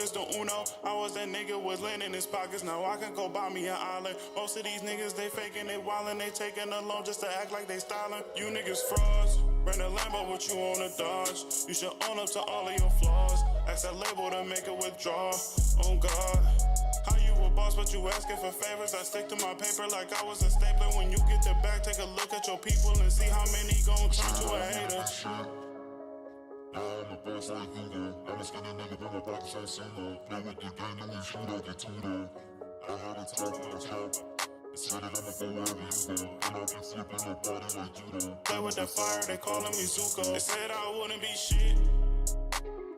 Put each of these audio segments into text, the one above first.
boy is the uno. I was that nigga with lint in his pockets. Now I can go buy me an island. Most of these niggas, they faking, they wildin', they taking a loan just to act like they styling. You niggas frauds. Rent a Lambo, what you wanna dodge? You should own up to all of your flaws. Ask that label to make a withdrawal. Oh God. How you a boss, but you asking for favors? I stick to my paper like I was a stapler. When you get the back, take a look at your people and see how many gon' turn to a hater. I'm a boss like Hugo. I'm a skinny nigga, but my pockets ain't sumo. Play with the game, then we shoot out the tutor. I had a talk on top. Said it, I'ma go wherever you go. And I'll be flipping the body like judo. Play with the fire, they calling me Zuko. They said I wouldn't be shit.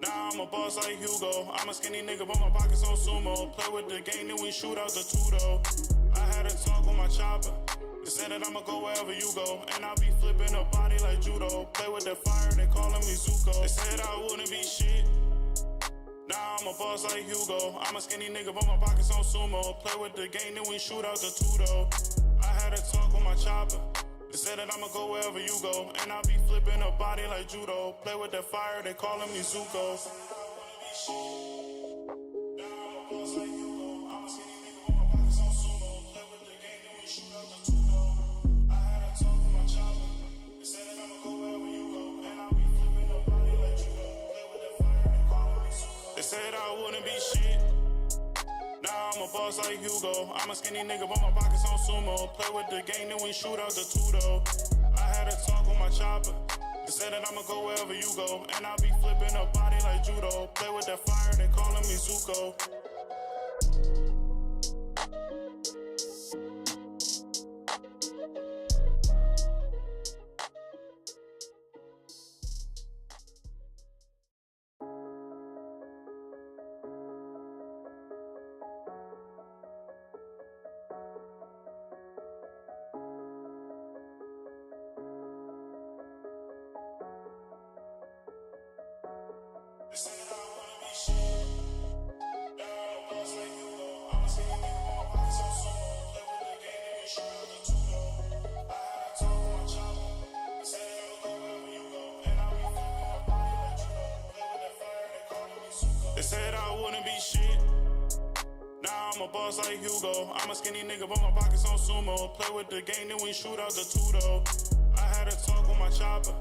Now I'm a boss like Hugo. I'm a skinny nigga, but my pockets on sumo. Play with the game, then we shoot out the tudo. I had a talk with my chopper. They said that I'ma go wherever you go. And I'll be flipping a body like judo. Play with the fire, they calling me Zuko. They said I wouldn't be shit. Now I'm a boss like Hugo. I'm a skinny nigga, but my pockets on sumo. Play with the game, then we shoot out the tudo. I had a talk with my chopper. They said that I'ma go wherever you go. And I'll be flipping a body like judo. Play with the fire, they calling me Zuko. Said I wouldn't be shit. Now I'm a boss like Hugo. I'm a skinny nigga, but my pockets on sumo. Play with the game, then we shoot out the tudo. I had a talk with my chopper. They said that I'ma go wherever you go. And I'll be flipping a body like judo. Play with that fire, they calling me Zuko. They said I wouldn't be shit. Now I'm a boss like Hugo. I'm a skinny nigga, but my pockets on sumo. Play with the game, then we shoot out the tudo. I had a talk with my chopper. They said that I'ma go wherever you go. And I'll be flipping a body like judo. Play with that fire, they calling me Zuko. They said I wouldn't be shit. Now I'm a boss like Hugo. I'm a skinny nigga, but my pockets on sumo. Play with the game, then we shoot out the tudo. I had a talk with my chopper.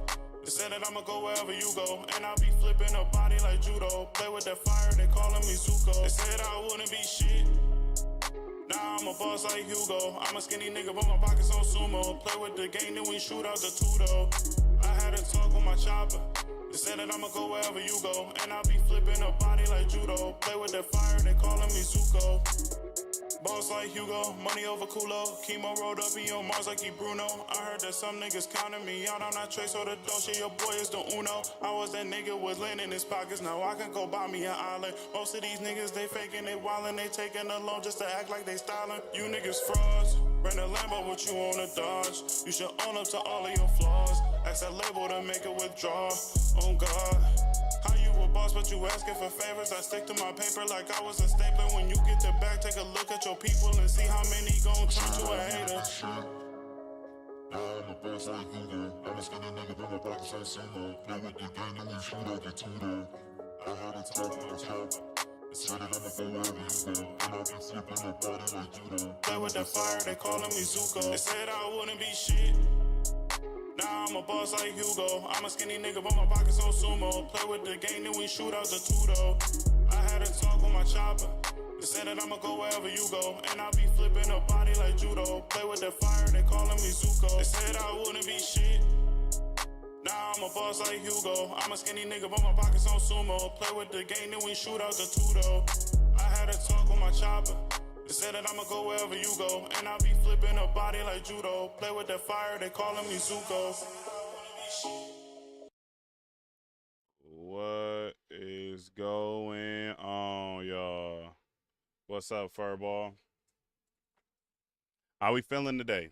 They said that I'ma go wherever you go. And I'll be flipping a body like judo. Play with that fire, they calling me Zuko. They said I wouldn't be shit. Now I'm a boss like Hugo. I'm a skinny nigga, but my pockets on sumo. Play with the game, then we shoot out the tudo. I had a talk with my chopper. They said that I'ma go wherever you go. And I'll be flipping a body like judo. Play with that fire, they calling me Zuko. Boss like Hugo, money over Kulo. Chemo rolled up, he on Mars like he Bruno. I heard that some niggas counting me out. I'm not Trace or the Dolce, your boy is the Uno. I was that nigga with lint in his pockets. Now I can go buy me an island. Most of these niggas, they faking, they wildin', they taking a loan just to act like they styling. You niggas frauds. Rent a Lambo, what you wanna dodge? You should own up to all of your flaws. Ask that label to make a withdrawal. Oh God. How you a boss, but you asking for favors? I stick to my paper like I was a stapler. When you get the back, take a look at your people and see how many gon' turn to a hater. I'm a boss like Hugo. I'm a skinny nigga, but my pockets ain't sumo. Play with the game, then we shoot out the tudo. I had a talk on top. Said it, I'ma go wherever you go. And I'll be flipping a body like judo. Play with that fire, they calling me Zuko. They said I wouldn't be shit. Now I'm a boss like Hugo. I'm a skinny nigga, but my pockets on sumo. Play with the game, then we shoot out the tudo. I had a talk with my chopper. They said that I'ma go wherever you go. And I'll be flipping a body like judo. Play with that fire, they calling me Zuko. They said I wouldn't be shit. Now I'm a boss like Hugo. I'm a skinny nigga, but my pockets on sumo. Play with the game, then we shoot out the tudo. I had a talk with my chopper. They said that I'ma go wherever you go. And I'll be flipping a body like judo. Play with that fire, they calling me Zuko. What is going on, y'all? What's up, Furball? How we feeling today?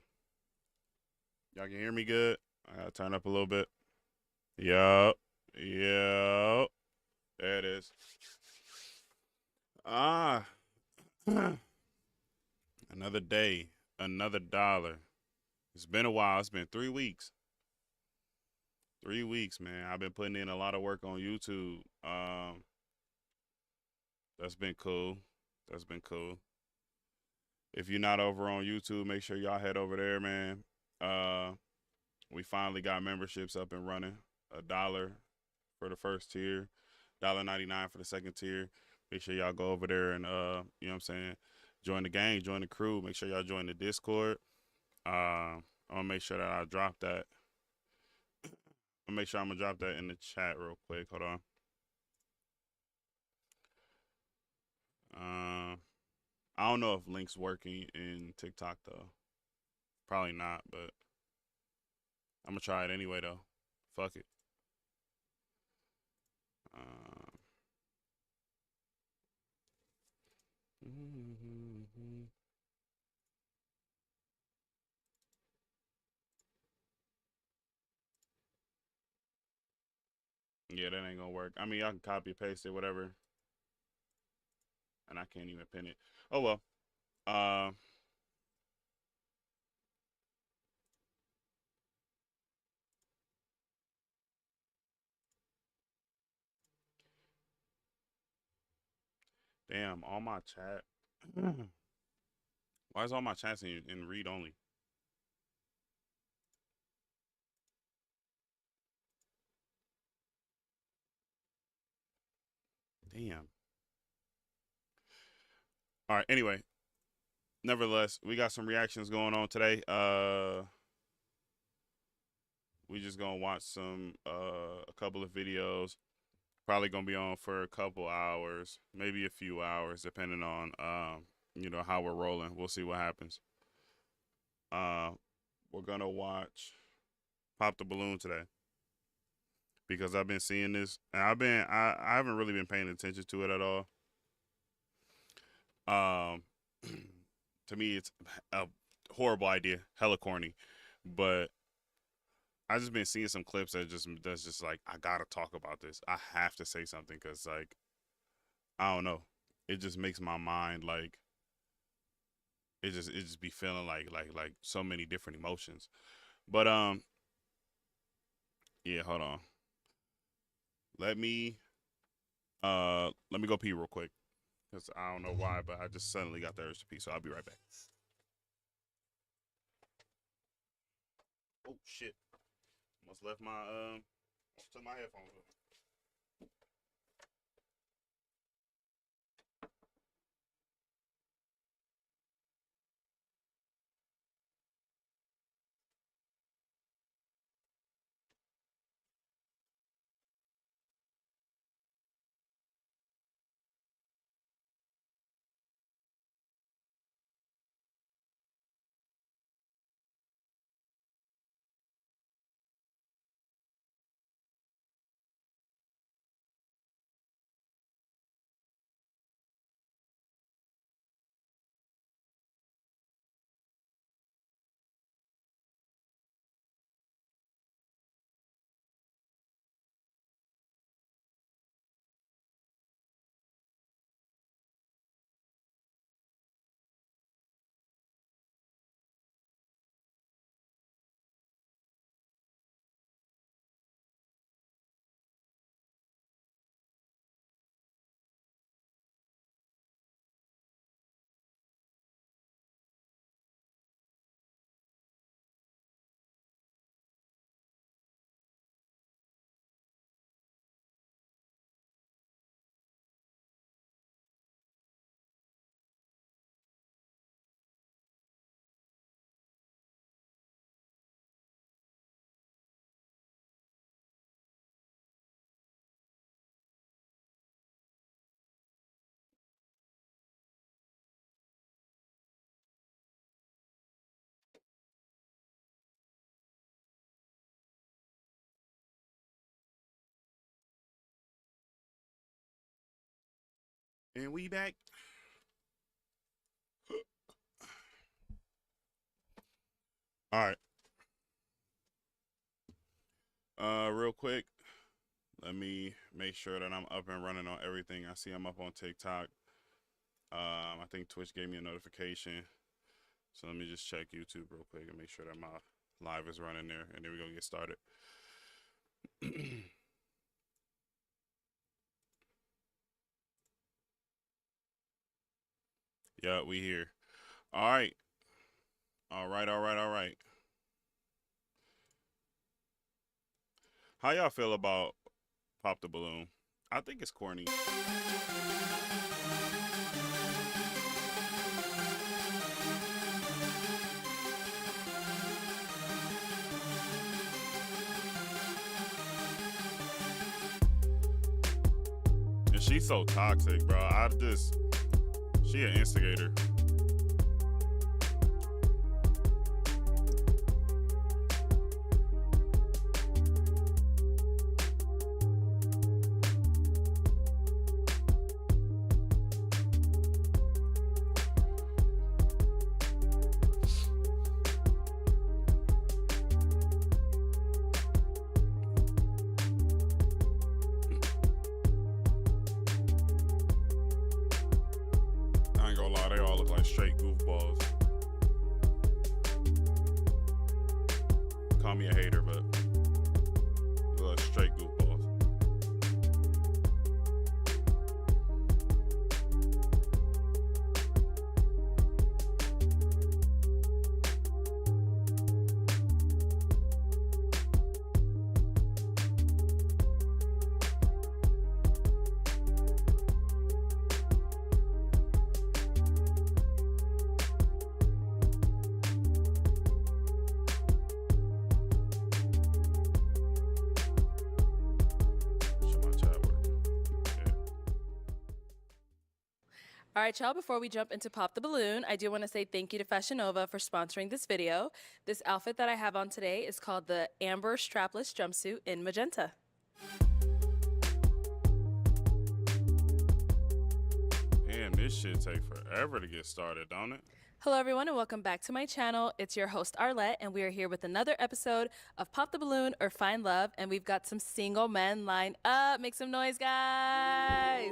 Y'all can hear me good? I gotta turn up a little bit. Yup. There it is. Another day, another dollar. It's been a while. It's been 3 weeks. 3 weeks, man. I've been putting in a lot of work on YouTube. That's been cool. That's been cool. If you're not over on YouTube, make sure y'all head over there, man. Uh, we finally got memberships up and running. $1 for the first tier, $1.99 for the second tier. Make sure y'all go over there and you know what I'm saying, join the gang, join the crew. Make sure y'all join the Discord. I'm gonna make sure that I drop that. I'll make sure I'm gonna drop that in the chat real quick. Hold on. I don't know if links working in TikTok though. Probably not, but I'm gonna try it anyway though. Fuck it. Yeah, that ain't gonna work. I mean, I can copy paste it, whatever, and I can't even pin it. Oh well. Uh, damn, all my chat. Why is all my chats in read only? Damn. All right. Anyway, nevertheless, we got some reactions going on today. We just gonna watch a couple of videos. Probably gonna be on for a couple hours, maybe a few hours, depending on how we're rolling. We'll see what happens. Uh, we're gonna watch Pop the Balloon today because I've been seeing this, and I haven't really been paying attention to it at all. Um, to me, it's a horrible idea, hella corny, but I just been seeing some clips that's just like I gotta talk about this. I have to say something because like I don't know, it just makes my mind like it just be feeling like so many different emotions. But yeah, hold on. Let me go pee real quick because I don't know why, but I just suddenly got the urge to pee, so I'll be right back. Oh shit! Almost left my took my headphones with me. And we back. All right. Real quick, let me make sure that I'm up and running on everything. I see I'm up on TikTok. I think Twitch gave me a notification. So let me just check YouTube real quick and make sure that my live is running there. And then we're going to get started. Yeah, we here. All right. All right, all right, all right. How y'all feel about Pop the Balloon? I think it's corny. And she's so toxic, bro. She an instigator. I ain't gonna lie, they all look like straight goofballs. Call me a hater, but they look like straight goofballs. Should my chat working? Yeah. All right, y'all, before we jump into Pop the Balloon, I do want to say thank you to Fashion Nova for sponsoring this video. This outfit that I have on today is called the Amber Strapless Jumpsuit in Magenta. Damn, this shit take forever to get started, don't it? Hello, everyone, and welcome back to my channel. It's your host, Arlette, and we are here with another episode of Pop the Balloon or Find Love, and we've got some single men lined up. Make some noise, guys.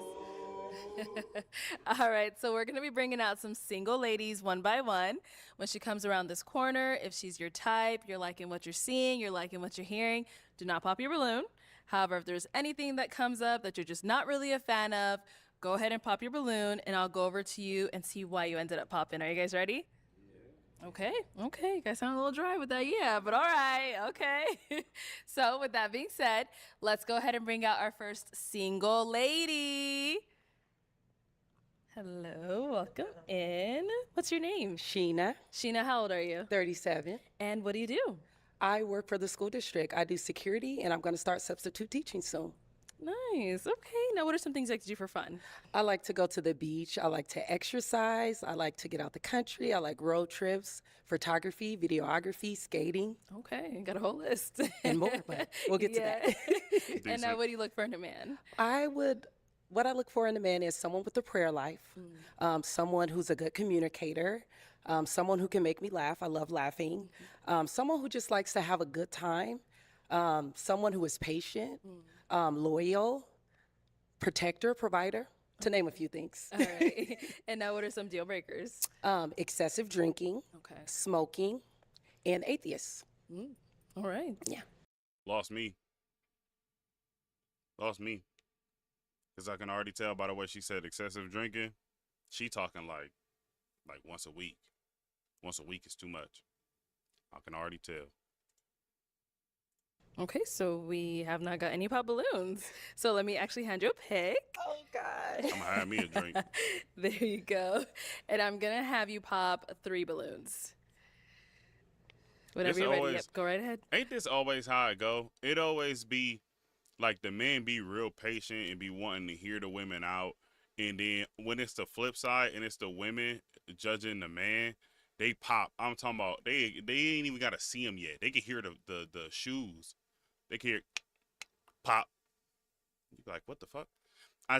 All right, so we're going to be bringing out some single ladies one by one. When she comes around this corner, if she's your type, you're liking what you're seeing, you're liking what you're hearing, do not pop your balloon. However, if there's anything that comes up that you're just not really a fan of, go ahead and pop your balloon, and I'll go over to you and see why you ended up popping. Are you guys ready? Yeah. Okay. You guys sound a little dry with that, yeah, but all right, okay. So with that being said, let's go ahead and bring out our first single lady. Hello, welcome in. What's your name? Sheena, Sheena, how old are you? 37. And what do you do? I work for the school district. I do security, and I'm going to start substitute teaching soon. Nice, okay. Now what are some things you like to do for fun? I like to go to the beach. I like to exercise. I like to get out the country. I like road trips, photography, videography, skating, Okay, you got a whole list. and more, but we'll get to that. And now what do you look for in a man? What I look for in a man is someone with a prayer life, someone who's a good communicator, someone who can make me laugh. I love laughing. Someone who just likes to have a good time, someone who is patient, loyal, protector, provider, to name a few things. All right. And now what are some deal breakers? Excessive drinking, Okay. smoking, and atheists. All right. Yeah. Lost me. Because I can already tell by the way she said excessive drinking. She talking like once a week. Once a week is too much. I can already tell. Okay, so we have not got any pop balloons. So let me actually hand you a pick. Oh, God. I'm going to have me a drink. There you go. And I'm going to have you pop 3 balloons. Whenever It's you're ready, always- yep, go right ahead. Ain't this always how it go? It always be like the men be real patient and be wanting to hear the women out. And then when it's the flip side and it's the women judging the man, they pop. I'm talking about they ain't even got to see him yet. They can hear the shoes. They can hear pop. You be like, what the fuck? I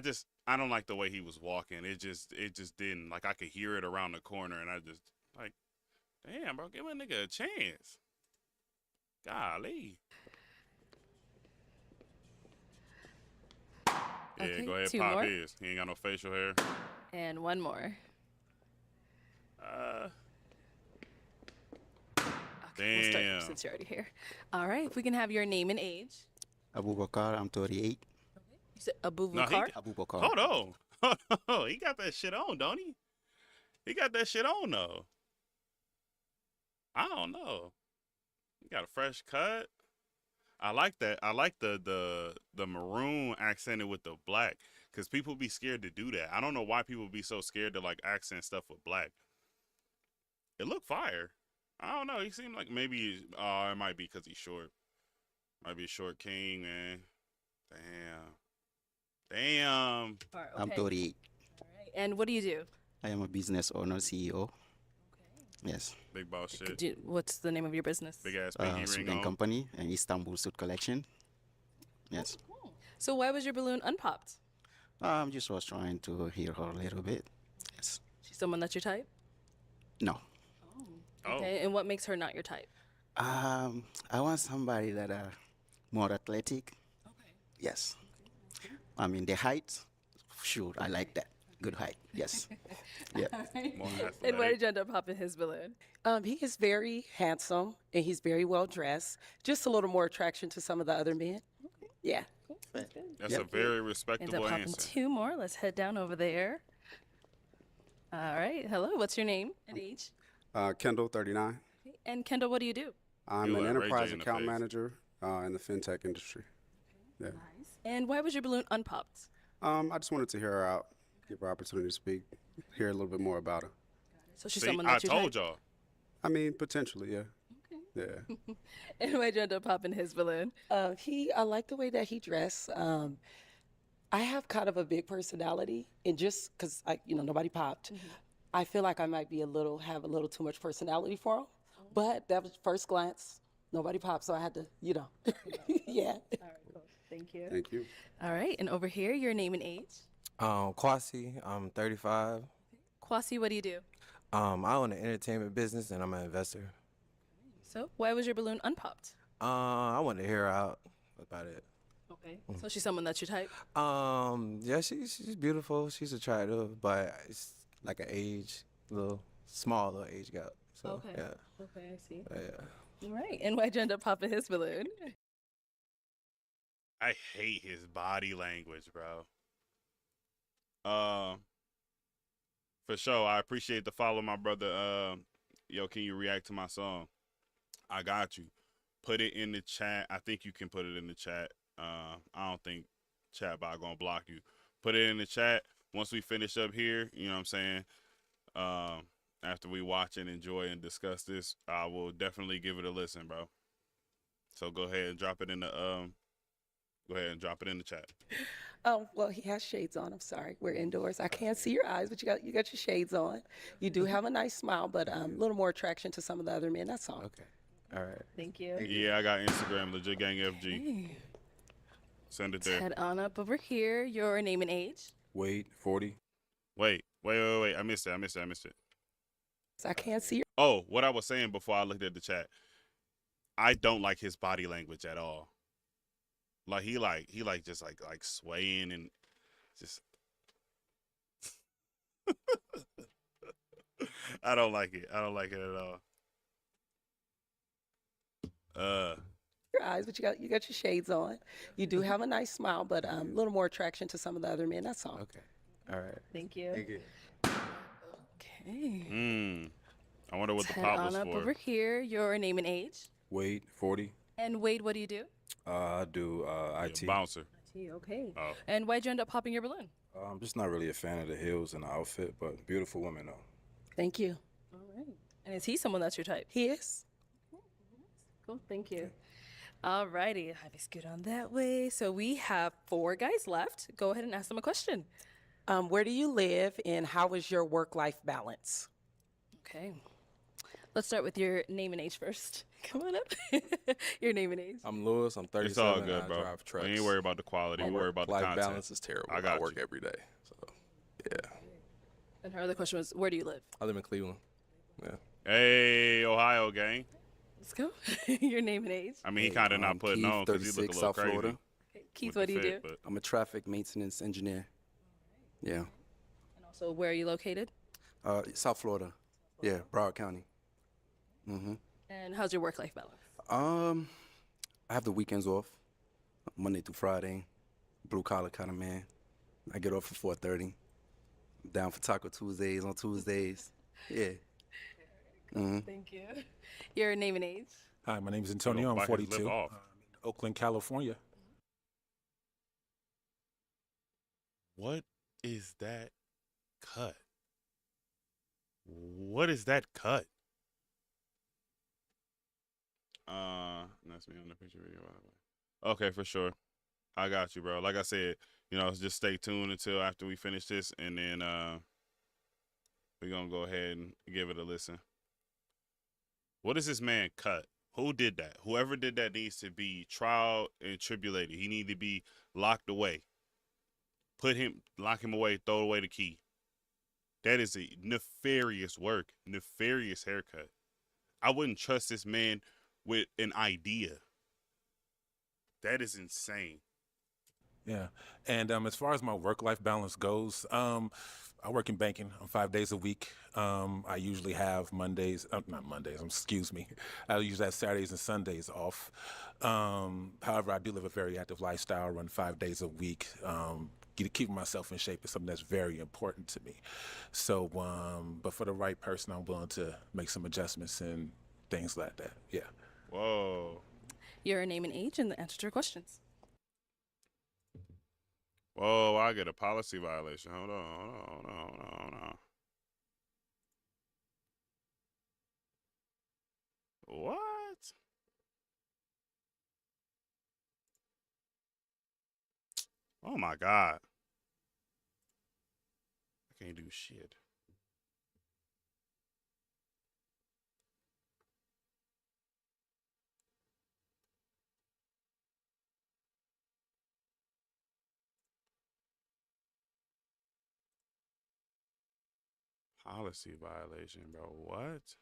don't like the way he was walking. It just didn't. Like I could hear it around the corner and I just like, damn, bro, give a nigga a chance. Golly. Yeah, Okay, go ahead, 2 pop more. his. He ain't got no facial hair. And 1 more. Okay, we'll start Damn. since you're already here. All right, if we can have your name and age. Abu Bakar, I'm 38. You said Abu No, he- Bakar? Abu Bakar. Hold on. He got that shit on, don't he? He got that shit on though. I don't know. He got a fresh cut. I like that. I like the maroon accented with the black, because people be scared to do that. I don't know why people be so scared to like accent stuff with black. It look fire. I don't know. He seemed like maybe. It might be because he's short. Might be a short king, man. Damn. All right, I'm okay. 38. All right. And what do you do? I am a business owner, CEO. Yes. Big boss shit. What's the name of your business? Big ass pinky ring Suit on. and Company and Istanbul Suit Collection. Yes. So why was your balloon unpopped? Just was trying to hear her a little bit. Yes. She's someone that's your type? No. Oh. Okay. And what makes her not your type? I want somebody that are more athletic. Okay. Yes. I mean, the height, sure, I like that. Good height, yes. Yeah. More And why athletic. did you end up popping his balloon? He is very handsome and he's very well dressed. Just a little more attraction to some of the other men. Yeah. That's a very End up respectable popping answer. 2 more. Let's head down over there. All right. Hello. What's your name and age? Kendall, 39. And Kendall, what do you do? I'm You an let Ray J enterprise in the account face. manager in the fintech industry. Yeah. And why was your balloon unpopped? I just wanted to hear her out, give her an opportunity to speak, hear a little bit more about her. So she's See, someone I that's your told type? y'all. I mean, potentially, yeah. Yeah. And why'd you end up popping his balloon? I like the way that he dressed. I have kind of a big personality, and just because nobody popped, I feel like I might be have a little too much personality for him. But that was first glance. Nobody popped, so I had to, yeah. All right, cool. Thank you. Thank you. All right. And over here, your name and age? Kwasi, I'm 35. Kwasi, what do you do? I own an entertainment business and I'm an investor. So why was your balloon unpopped? I wanted to hear her out about it. Okay. So she's someone that's your type? Yeah, she's beautiful. She's attractive, but it's like an age, small little age gap. So Okay. yeah, Okay, I see. yeah. All right. And why'd you end up popping his balloon? I hate his body language, bro. For sure. I appreciate the follow, my brother. Yo, can you react to my song? I got you. Put it in the chat. I think you can put it in the chat. I don't think Chatbot gonna block you. Put it in the chat. Once we finish up here, you know what I'm saying? After we watch and enjoy and discuss this, I will definitely give it a listen, bro. So go ahead and drop it in the chat. Well, he has shades on. I'm sorry. We're indoors. I can't see your eyes, but you got your shades on. You do have a nice smile, but a little more attraction to some of the other men. That's all. Okay, all right. Thank you. Yeah, I got Instagram, Legit Gang FG. Send it Let's there. head on up over here. Your name and age? Wade, 40. Wait. I missed it. I can't see your Oh, what I was saying before I looked at the chat. I don't like his body language at all. Like he just like swaying and just I don't like it. I don't like it at all. your eyes, but you got your shades on. You do have a nice smile, but a little more attraction to some of the other men. That's all. Okay, all right. Thank you. Thank you. Okay. I wonder what Let's the head pop on was up for. over here. Your name and age? Wade, 40. And Wade, what do you do? I do Yeah, IT. bouncer. Okay. Oh. And why'd you end up popping your balloon? I'm just not really a fan of the heels and the outfit, but beautiful women though. Thank you. All right. And is he someone that's your type? He is. Cool. Thank you. All righty. I was good on that way. So we have 4 guys left. Go ahead and ask them a question. Where do you live, and how is your work-life balance? Okay. Let's start with your name and age first. Come on up. Your name and age. I'm Lewis. I'm 37. It's all and good, I bro. drive trucks. We ain't worry about the quality. We My worry about the work-life content. balance is terrible. I got work you. every day. So, yeah. And her other question was, where do you live? I live in Cleveland. Yeah. Hey, Ohio gang. Let's go. Your name and age. I mean, he kind of not I'm putting Keith, on because he look a 36, little South crazy. Florida. Okay. Keith, with the what do you do? fit, but- I'm a traffic maintenance engineer. Yeah. And also, where are you located? South Florida. Yeah, Broward County. Mm-hmm. And how's your work-life balance? I have the weekends off, Monday through Friday. Blue collar kind of man. I get off at 4:30. Down for Taco Tuesdays on Tuesdays. Yeah. Hmm. Thank you. Your name and age. Hi, my name is He gonna Antonio. I'm bite his lip 42. off. I'm in Oakland, California. What is that cut? What is that cut? That's me on the picture video, by the way. Okay, for sure. I got you, bro. Like I said, just stay tuned until after we finish this, and then we're gonna go ahead and give it a listen. What is this man cut? Who did that? Whoever did that needs to be trial and tribulated. He need to be locked away. Lock him away, throw away the key. That is a nefarious work, nefarious haircut. I wouldn't trust this man with an idea. That is insane. Yeah. And as far as my work-life balance goes, I work in banking. I'm 5 days a week. I usually have Mondays, not Mondays, excuse me. I usually have Saturdays and Sundays off. However, I do live a very active lifestyle, run 5 days a week. Keeping myself in shape is something that's very important to me. So, but for the right person, I'm willing to make some adjustments and things like that. Yeah. Whoa. Your name and age and the answer to your questions. Whoa, I get a policy violation. Hold on. What? Oh my God. I can't do shit. Policy violation, bro. What?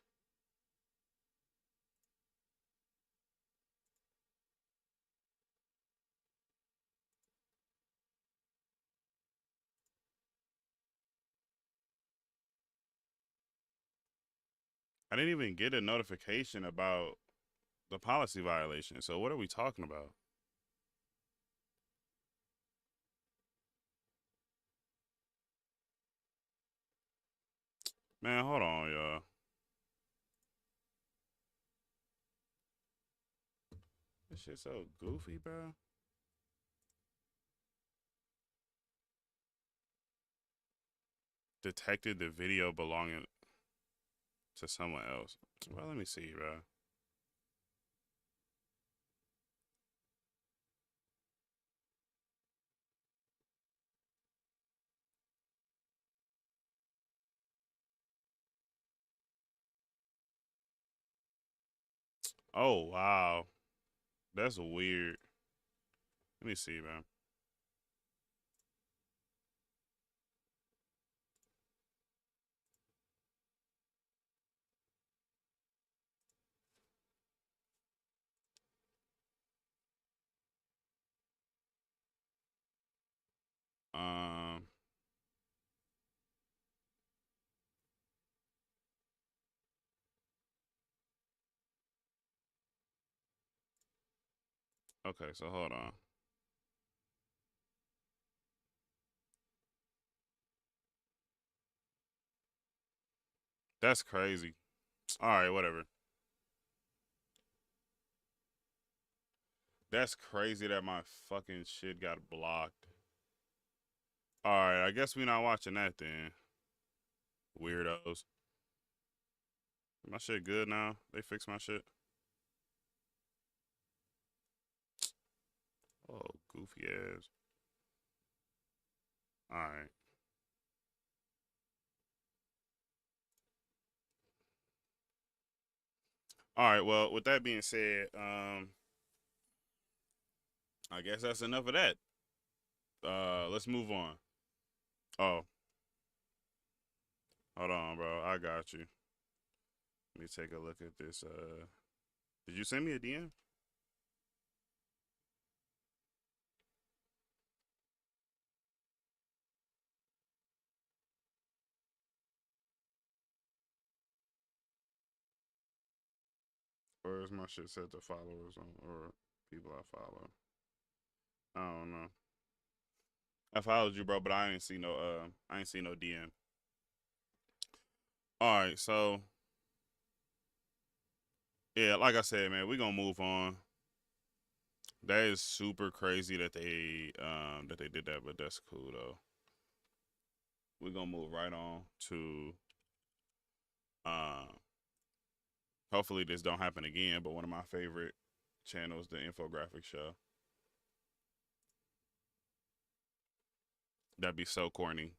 I didn't even get a notification about the policy violation. So what are we talking about? Man, hold on, y'all. This shit's so goofy, bro. Detected the video belonging to someone else. Well, let me see, bro. Oh, wow. That's weird. Let me see, man. Um, okay, so hold on. That's crazy. All right, whatever. That's crazy that my fucking shit got blocked. All right, I guess we not watching that then. Weirdos. My shit good now? They fixed my shit? Oh, goofy ass. All right. All right, well, with that being said, I guess that's enough of that. Let's move on. Oh, hold on, bro. I got you. Let me take a look at this. Did you send me a DM? Or is my shit set to followers on or people I follow? I don't know. I followed you, bro, but I ain't see no DM. All right, so yeah, like I said, man, we're gonna move on. That is super crazy that they did that, but that's cool though. We're gonna move right on to hopefully this don't happen again, but one of my favorite channels, the Infographic Show. That'd be so corny.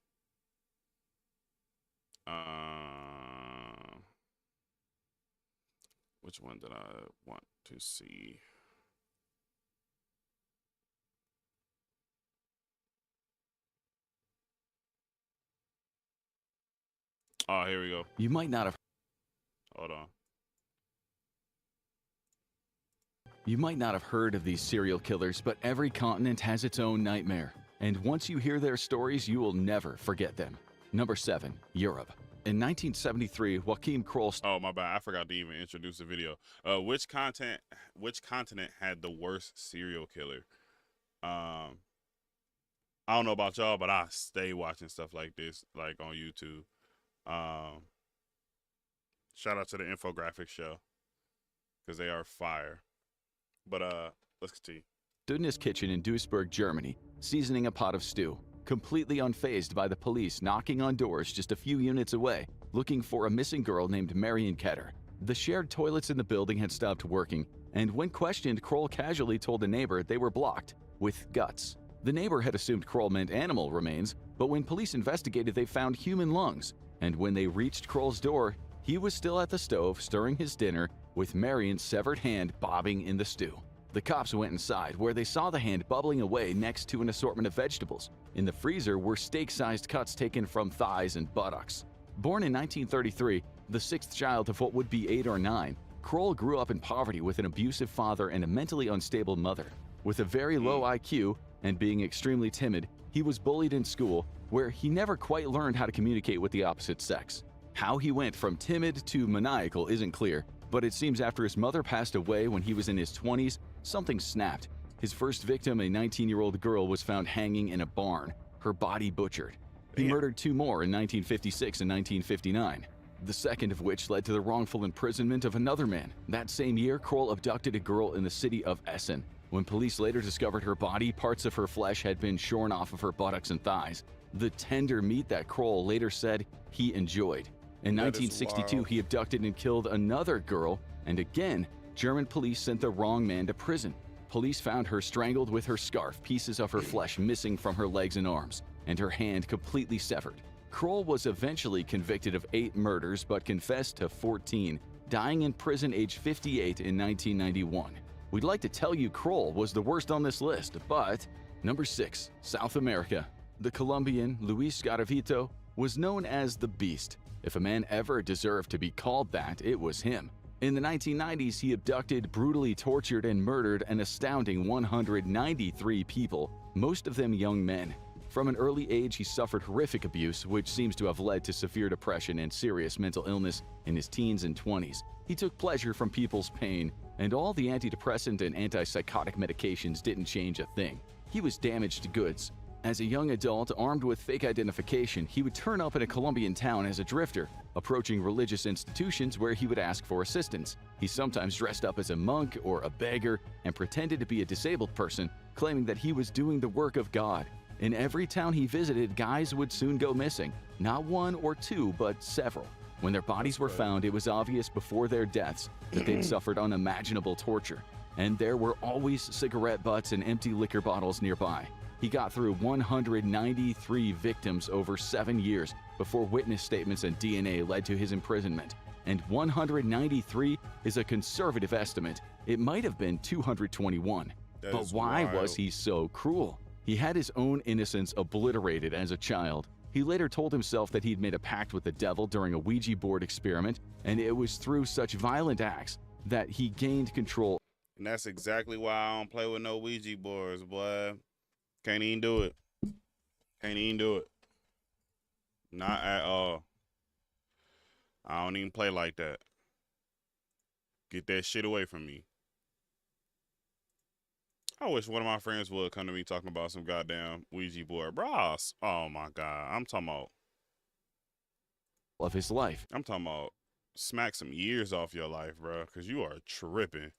Which one did I want to see? Oh, here we go. You might not have Hold on. You might not have heard of these serial killers, but every continent has its own nightmare. And once you hear their stories, you will never forget them. Number 7, Europe. In 1973, Joachim Kroll. Oh, my bad. I forgot to even introduce the video. Which continent had the worst serial killer? I don't know about y'all, but I stay watching stuff like this, like on YouTube. Shout out to the Infographic Show because they are fire. But let's continue. Stood in his kitchen in Duisburg, Germany, seasoning a pot of stew, completely unfazed by the police knocking on doors just a few units away, looking for a missing girl named Marion Ketter. The shared toilets in the building had stopped working, and when questioned, Kroll casually told a neighbor they were blocked with guts. The neighbor had assumed Kroll meant animal remains, but when police investigated, they found human lungs. And when they reached Kroll's door, he was still at the stove stirring his dinner with Marion's severed hand bobbing in the stew. The cops went inside, where they saw the hand bubbling away next to an assortment of vegetables. In the freezer were steak-sized cuts taken from thighs and buttocks. Born in 1933, the sixth child of what would be 8 or 9, Kroll grew up in poverty with an abusive father and a mentally unstable mother. With a very low IQ and being extremely timid, he was bullied in school, where he never quite learned how to communicate with the opposite sex. How he went from timid to maniacal isn't clear, but it seems after his mother passed away when he was in his 20s, something snapped. His first victim, a 19-year-old girl, was found hanging in a barn, her body butchered. He murdered 2 more in 1956 and 1959, the second of which led to the wrongful imprisonment of another man. That same year, Kroll abducted a girl in the city of Essen. When police later discovered her body, parts of her flesh had been shorn off of her buttocks and thighs, the tender meat that Kroll later said he enjoyed. In 1962, he abducted and killed another girl, and again, German police sent the wrong man to prison. Police found her strangled with her scarf, pieces of her flesh missing from her legs and arms, and her hand completely severed. Kroll was eventually convicted of 8 murders but confessed to 14, dying in prison age 58 in 1991. We'd like to tell you Kroll was the worst on this list, but number 6, South America. The Colombian Luis Garavito was known as the Beast. If a man ever deserved to be called that, it was him. In the 1990s, he abducted, brutally tortured, and murdered an astounding 193 people, most of them young men. From an early age, he suffered horrific abuse, which seems to have led to severe depression and serious mental illness in his teens and 20s. He took pleasure from people's pain, and all the antidepressant and antipsychotic medications didn't change a thing. He was damaged goods. As a young adult, armed with fake identification, he would turn up in a Colombian town as a drifter, approaching religious institutions where he would ask for assistance. He sometimes dressed up as a monk or a beggar and pretended to be a disabled person, claiming that he was doing the work of God. In every town he visited, guys would soon go missing, not 1 or 2, but several. When their bodies were found, it was obvious before their deaths that they'd suffered unimaginable torture, and there were always cigarette butts and empty liquor bottles nearby. He got through 193 victims over 7 years before witness statements and DNA led to his imprisonment. And 193 is a conservative estimate. It might have been 221. But why was he so cruel? He had his own innocence obliterated as a child. He later told himself that he'd made a pact with the devil during a Ouija board experiment, and it was through such violent acts that he gained control. And that's exactly why I don't play with no Ouija boards, boy. Can't even do it. Can't even do it. Not at all. I don't even play like that. Get that shit away from me. I wish one of my friends would come to me talking about some goddamn Ouija board. Bros. Oh my God. I'm talking about. of his life. I'm talking about smack some years off your life, bro, because you are tripping.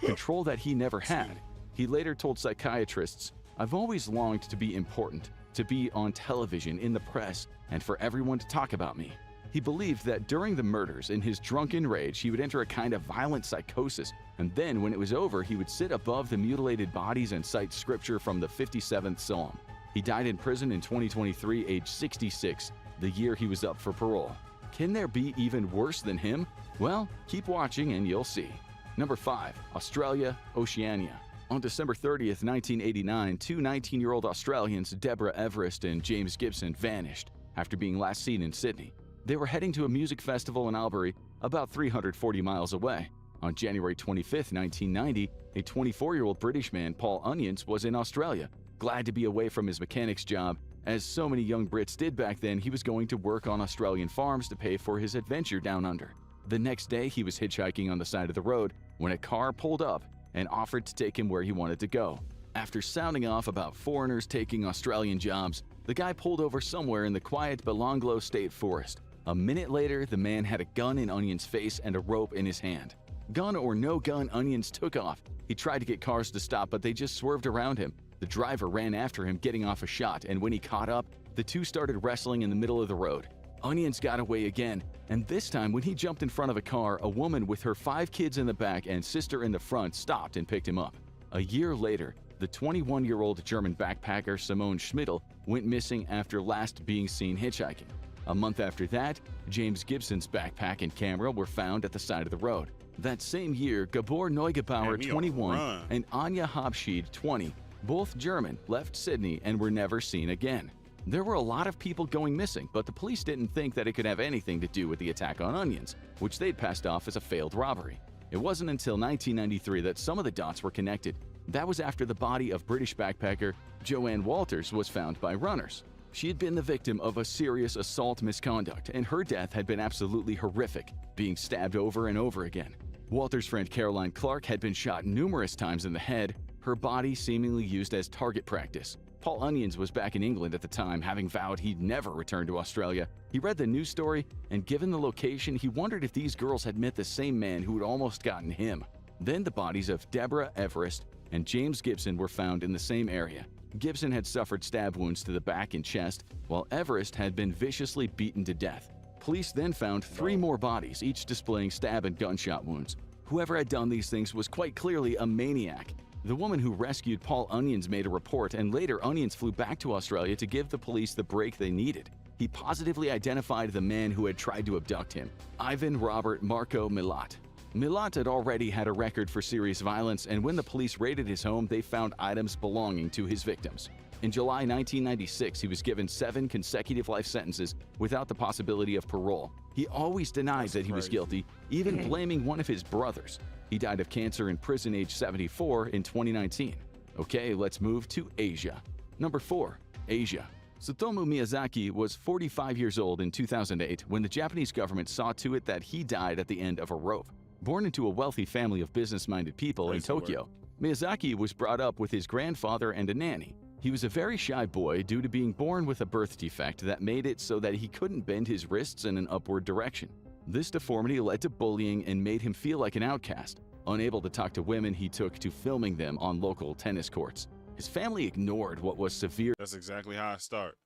Control that he never had. He later told psychiatrists, "I've always longed to be important, to be on television, in the press, and for everyone to talk about me." He believed that during the murders, in his drunken rage, he would enter a kind of violent psychosis, and then when it was over, he would sit above the mutilated bodies and cite scripture from the 57th Psalm. He died in prison in 2023, age 66, the year he was up for parole. Can there be even worse than him? Well, keep watching and you'll see. Number 5. Australia, Oceania. On December 30th, 1989, two 19-year-old Australians, Deborah Everest and James Gibson, vanished after being last seen in Sydney. They were heading to a music festival in Albury, about 340 miles away. On January 25, 1990, a 24-year-old British man, Paul Onions, was in Australia. Glad to be away from his mechanic's job. As so many young Brits did back then, he was going to work on Australian farms to pay for his adventure down under. The next day, he was hitchhiking on the side of the road when a car pulled up and offered to take him where he wanted to go. After sounding off about foreigners taking Australian jobs, the guy pulled over somewhere in the quiet Belanglo State Forest. A minute later, the man had a gun in Onion's face and a rope in his hand. Gun or no gun, Onions took off. He tried to get cars to stop, but they just swerved around him. The driver ran after him, getting off a shot, and when he caught up, the two started wrestling in the middle of the road. Onions got away again, and this time when he jumped in front of a car, a woman with her 5 kids in the back and sister in the front stopped and picked him up. A year later, the 21-year-old German backpacker Simone Schmidl went missing after last being seen hitchhiking. A month after that, James Gibson's backpack and camera were found at the side of the road. That same year, Gabor Neugebauer, 21, and Anja Habschied, 20, both German, left Sydney and were never seen again. There were a lot of people going missing, but the police didn't think that it could have anything to do with the attack on Onions, which they'd passed off as a failed robbery. It wasn't until 1993 that some of the dots were connected. That was after the body of British backpacker Joanne Walters was found by runners. She had been the victim of a serious assault misconduct, and her death had been absolutely horrific, being stabbed over and over again. Walter's friend Caroline Clark had been shot numerous times in the head, her body seemingly used as target practice. Paul Onions was back in England at the time, having vowed he'd never return to Australia. He read the news story, and given the location, he wondered if these girls had met the same man who had almost gotten him. Then the bodies of Deborah Everest and James Gibson were found in the same area. Gibson had suffered stab wounds to the back and chest, while Everest had been viciously beaten to death. Police then found 3 more bodies, each displaying stab and gunshot wounds. Whoever had done these things was quite clearly a maniac. The woman who rescued Paul Onions made a report, and later Onions flew back to Australia to give the police the break they needed. He positively identified the man who had tried to abduct him, Ivan Robert Marco Milat. Milat had already had a record for serious violence, and when the police raided his home, they found items belonging to his victims. In July 1996, he was given 7 consecutive life sentences without the possibility of parole. He always denied that he was guilty, even blaming one of his brothers. He died of cancer in prison age 74 in 2019. Okay, let's move to Asia. Number 4. Asia. Tsutomu Miyazaki was 45 years old in 2008 when the Japanese government saw to it that he died at the end of a rope. Born into a wealthy family of business-minded people in Tokyo, Miyazaki was brought up with his grandfather and a nanny. He was a very shy boy due to being born with a birth defect that made it so that he couldn't bend his wrists in an upward direction. This deformity led to bullying and made him feel like an outcast. Unable to talk to women, he took to filming them on local tennis courts. His family ignored what was severe. That's exactly how I start.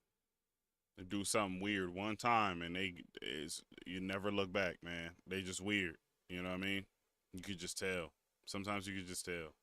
They do something weird one time, and you never look back, man. They just weird. You know what I mean? You could just tell. Sometimes you could just tell.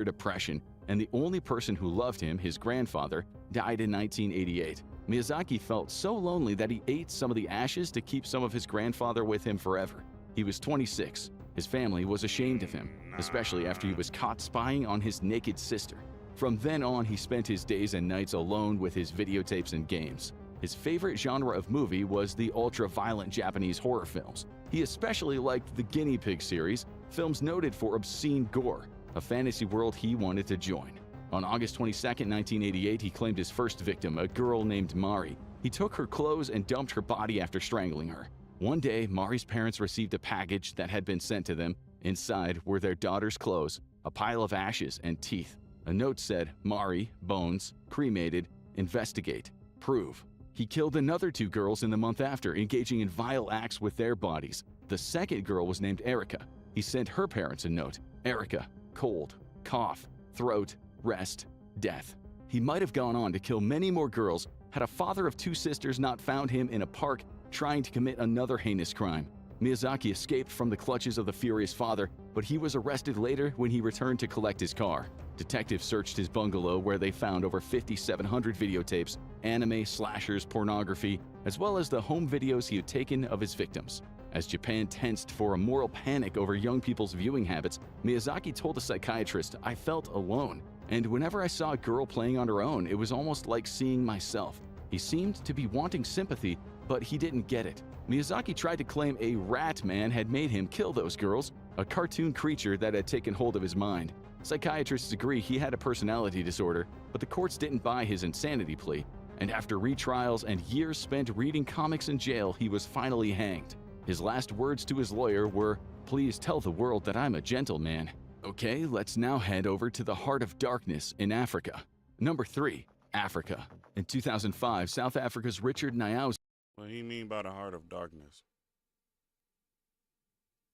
Depression, and the only person who loved him, his grandfather, died in 1988. Miyazaki felt so lonely that he ate some of the ashes to keep some of his grandfather with him forever. He was 26. His family was ashamed of him, especially after he was caught spying on his naked sister. From then on, he spent his days and nights alone with his videotapes and games. His favorite genre of movie was the ultra-violent Japanese horror films. He especially liked the Guinea Pig series, films noted for obscene gore, a fantasy world he wanted to join. On August 22, 1988, he claimed his first victim, a girl named Mari. He took her clothes and dumped her body after strangling her. One day, Mari's parents received a package that had been sent to them. Inside were their daughter's clothes, a pile of ashes, and teeth. A note said, "Mari, bones, cremated, investigate, prove." He killed another 2 girls in the month after, engaging in vile acts with their bodies. The second girl was named Erica. He sent her parents a note. Erica, cold, cough, throat, rest, death. He might have gone on to kill many more girls had a father of 2 sisters not found him in a park trying to commit another heinous crime. Miyazaki escaped from the clutches of the furious father, but he was arrested later when he returned to collect his car. Detectives searched his bungalow where they found over 5,700 videotapes, anime, slashers, pornography, as well as the home videos he had taken of his victims. As Japan tensed for a moral panic over young people's viewing habits, Miyazaki told a psychiatrist, "I felt alone, and whenever I saw a girl playing on her own, it was almost like seeing myself." He seemed to be wanting sympathy, but he didn't get it. Miyazaki tried to claim a rat man had made him kill those girls, a cartoon creature that had taken hold of his mind. Psychiatrists agree he had a personality disorder, but the courts didn't buy his insanity plea, and after retrials and years spent reading comics in jail, he was finally hanged. His last words to his lawyer were, "Please tell the world that I'm a gentleman." Okay, let's now head over to the heart of darkness in Africa. Number 3, Africa. In 2005, South Africa's Richard Nyauza What do you mean by the heart of darkness?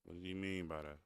What do you mean by that?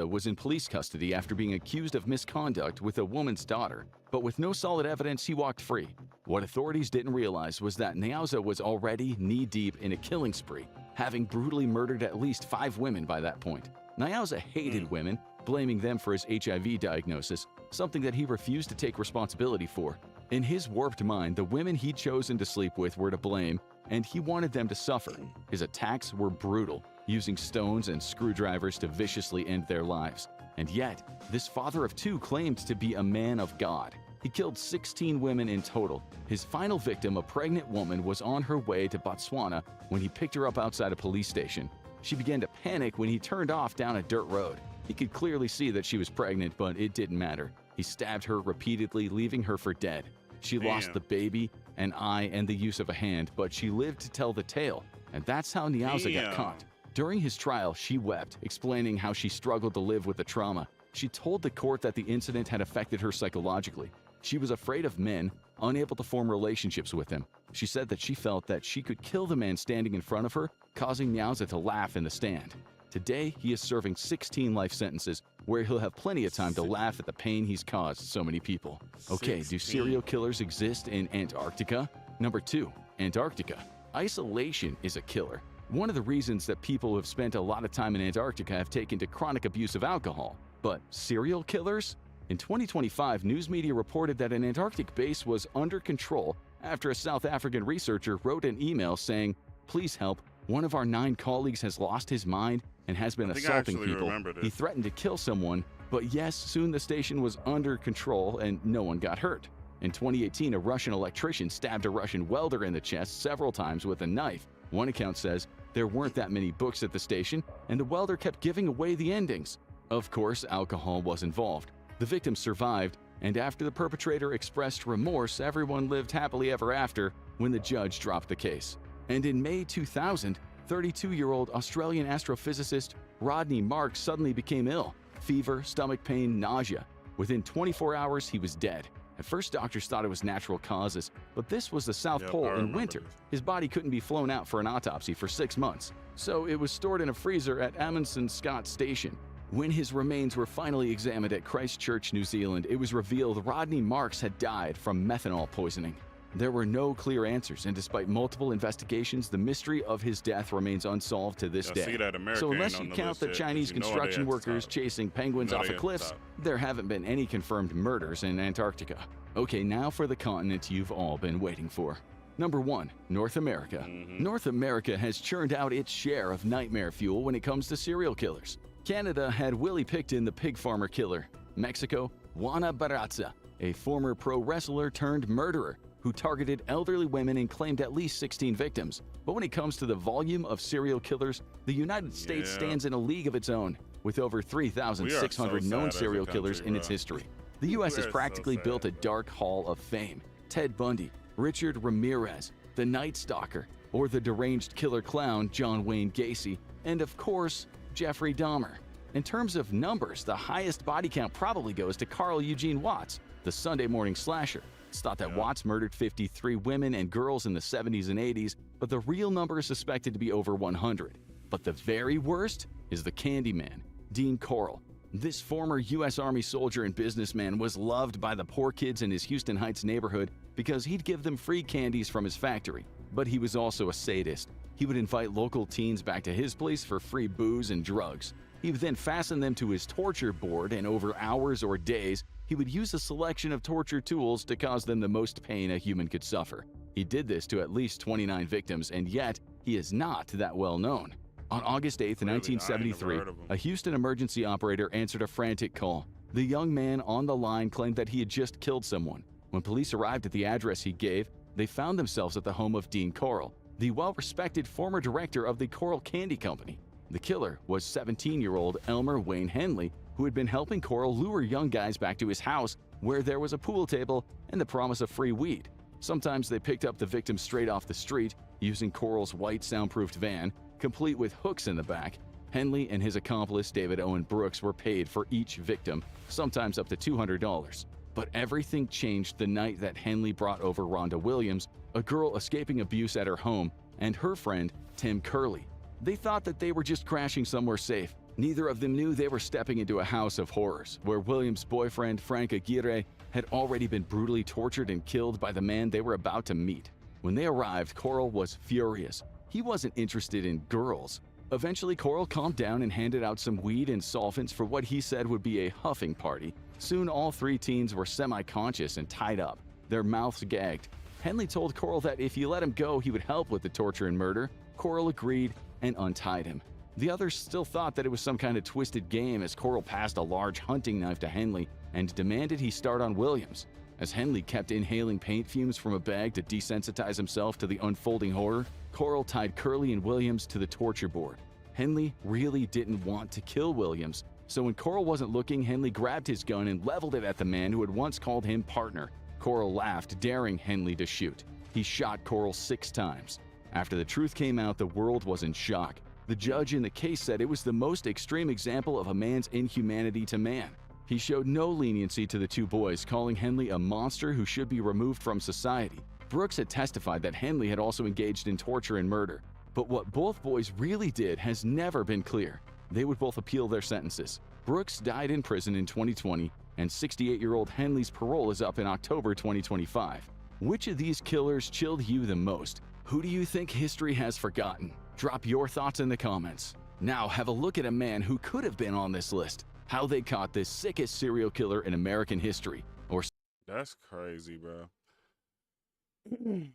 was in police custody after being accused of misconduct with a woman's daughter, but with no solid evidence, he walked free. What authorities didn't realize was that Nyauza was already knee-deep in a killing spree, having brutally murdered at least 5 women by that point. Nyauza hated women, blaming them for his HIV diagnosis, something that he refused to take responsibility for. In his warped mind, the women he'd chosen to sleep with were to blame, and he wanted them to suffer. His attacks were brutal, using stones and screwdrivers to viciously end their lives. And yet, this father of 2 claimed to be a man of God. He killed 16 women in total. His final victim, a pregnant woman, was on her way to Botswana when he picked her up outside a police station. She began to panic when he turned off down a dirt road. He could clearly see that she was pregnant, but it didn't matter. He stabbed her repeatedly, leaving her for dead. She lost the baby, an eye, and the use of a hand, but she lived to tell the tale, and that's how Nyauza got caught. During his trial, she wept, explaining how she struggled to live with the trauma. She told the court that the incident had affected her psychologically. She was afraid of men, unable to form relationships with them. She said that she felt that she could kill the man standing in front of her, causing Nyauza to laugh in the stand. Today, he is serving 16 life sentences, where he'll have plenty of time to laugh at the pain he's caused so many people. Okay, do serial killers exist in Antarctica? Number 2, Antarctica. Isolation is a killer. One of the reasons that people who have spent a lot of time in Antarctica have taken to chronic abuse of alcohol. But serial killers? In 2025, news media reported that an Antarctic base was under control after a South African researcher wrote an email saying, "Please help, one of our 9 colleagues has lost his mind and has been assaulting people. He threatened to kill someone, but yes, soon the station was under control and no one got hurt." In 2018, a Russian electrician stabbed a Russian welder in the chest several times with a knife. One account says there weren't that many books at the station, and the welder kept giving away the endings. Of course, alcohol was involved. The victim survived, and after the perpetrator expressed remorse, everyone lived happily ever after when the judge dropped the case. And in May 2000, 32-year-old Australian astrophysicist Rodney Marks suddenly became ill. Fever, stomach pain, nausea. Within 24 hours, he was dead. At first, doctors thought it was natural causes, but this was the South Pole in winter. His body couldn't be flown out for an autopsy for 6 months, so it was stored in a freezer at Amundsen Scott Station. When his remains were finally examined at Christchurch, New Zealand, it was revealed Rodney Marks had died from methanol poisoning. There were no clear answers, and despite multiple investigations, the mystery of his death remains unsolved to this day. So unless you count the Chinese construction workers chasing penguins off of cliffs, there haven't been any confirmed murders in Antarctica. Okay, now for the continent you've all been waiting for. Number 1, North America. North America has churned out its share of nightmare fuel when it comes to serial killers. Canada had Willie Picton, the pig farmer killer. Mexico, Juana Barraza, a former pro wrestler turned murderer who targeted elderly women and claimed at least 16 victims. But when it comes to the volume of serial killers, the United States stands in a league of its own, with over 3,600 known serial killers in its history. The U.S. has practically built a dark hall of fame. Ted Bundy, Richard Ramirez, the Night Stalker, or the deranged killer clown John Wayne Gacy, and of course, Jeffrey Dahmer. In terms of numbers, the highest body count probably goes to Carl Eugene Watts, the Sunday morning slasher. It's thought that Watts murdered 53 women and girls in the 70s and 80s, but the real number is suspected to be over 100. But the very worst is the Candyman, Dean Corll. This former U.S. Army soldier and businessman was loved by the poor kids in his Houston Heights neighborhood because he'd give them free candies from his factory. But he was also a sadist. He would invite local teens back to his place for free booze and drugs. He would then fasten them to his torture board, and over hours or days, he would use a selection of torture tools to cause them the most pain a human could suffer. He did this to at least 29 victims, and yet he is not that well known. On August 8, 1973, a Houston emergency operator answered a frantic call. The young man on the line claimed that he had just killed someone. When police arrived at the address he gave, they found themselves at the home of Dean Corll, the well-respected former director of the Corll Candy Company. The killer was 17-year-old Elmer Wayne Henley, who had been helping Corll lure young guys back to his house where there was a pool table and the promise of free weed. Sometimes they picked up the victim straight off the street using Corll's white soundproofed van, complete with hooks in the back. Henley and his accomplice David Owen Brooks were paid for each victim, sometimes up to $200. But everything changed the night that Henley brought over Rhonda Williams, a girl escaping abuse at her home, and her friend Tim Curley. They thought that they were just crashing somewhere safe. Neither of them knew they were stepping into a house of horrors, where Williams' boyfriend Frank Aguirre had already been brutally tortured and killed by the man they were about to meet. When they arrived, Corll was furious. He wasn't interested in girls. Eventually, Corll calmed down and handed out some weed and solvents for what he said would be a huffing party. Soon, all three teens were semi-conscious and tied up, their mouths gagged. Henley told Corll that if he let him go, he would help with the torture and murder. Corll agreed and untied him. The others still thought that it was some kind of twisted game as Corll passed a large hunting knife to Henley and demanded he start on Williams. As Henley kept inhaling paint fumes from a bag to desensitize himself to the unfolding horror, Corll tied Curley and Williams to the torture board. Henley really didn't want to kill Williams, so when Corll wasn't looking, Henley grabbed his gun and leveled it at the man who had once called him partner. Corll laughed, daring Henley to shoot. He shot Corll 6 times. After the truth came out, the world was in shock. The judge in the case said it was the most extreme example of a man's inhumanity to man. He showed no leniency to the two boys, calling Henley a monster who should be removed from society. Brooks had testified that Henley had also engaged in torture and murder. But what both boys really did has never been clear. They would both appeal their sentences. Brooks died in prison in 2020, and 68-year-old Henley's parole is up in October 2025. Which of these killers chilled you the most? Who do you think history has forgotten? Drop your thoughts in the comments. Now have a look at a man who could have been on this list. How they caught this sickest serial killer in American history. Or That's crazy, bro.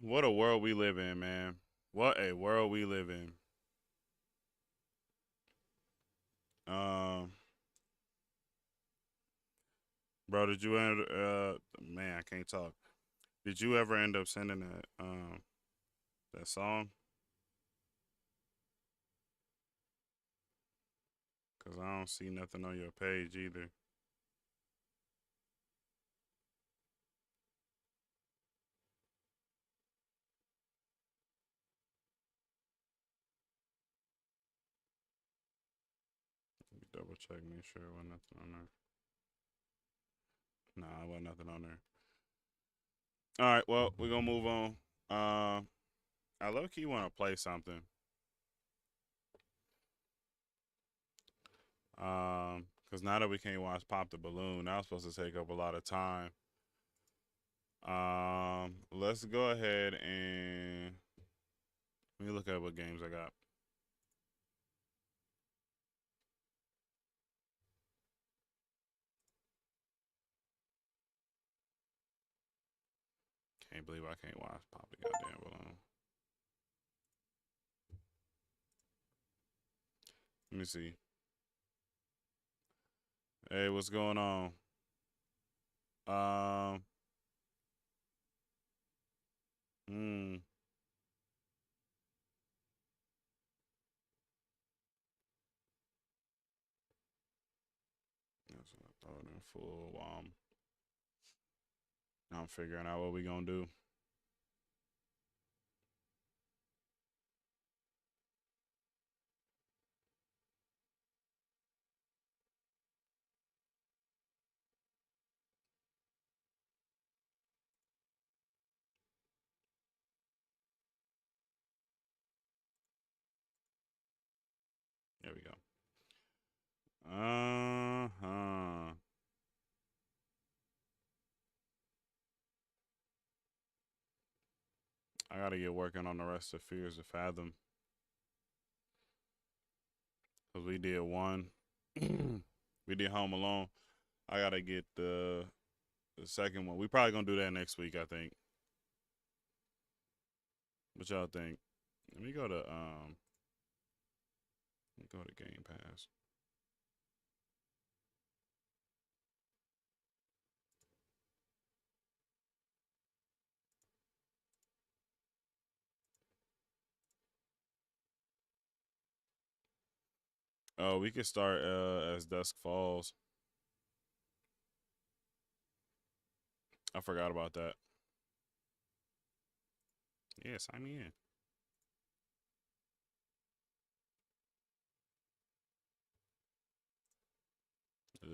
What a world we live in, man. What a world we live in. Bro, did you end man, I can't talk. Did you ever end up sending that song? Cause I don't see nothing on your page either. Let me double check, make sure it wasn't nothing on there. Nah, it wasn't nothing on there. All right, well, we're gonna move on. I low-key want to play something. Because now that we can't watch Pop the Balloon, that was supposed to take up a lot of time. Let's go ahead and let me look at what games I got. Can't believe I can't watch Pop the goddamn balloon. Let me see. Hey, what's going on? That's what I thought in full. I'm figuring out what we gonna do. Uh-huh. I gotta get working on the rest of Fears of Fathom. Cause we did one. We did Home Alone. I gotta get the second one. We probably gonna do that next week, I think. What y'all think? Let me go to Game Pass. Oh, we could start as Dusk Falls. I forgot about that. Yeah, sign me in.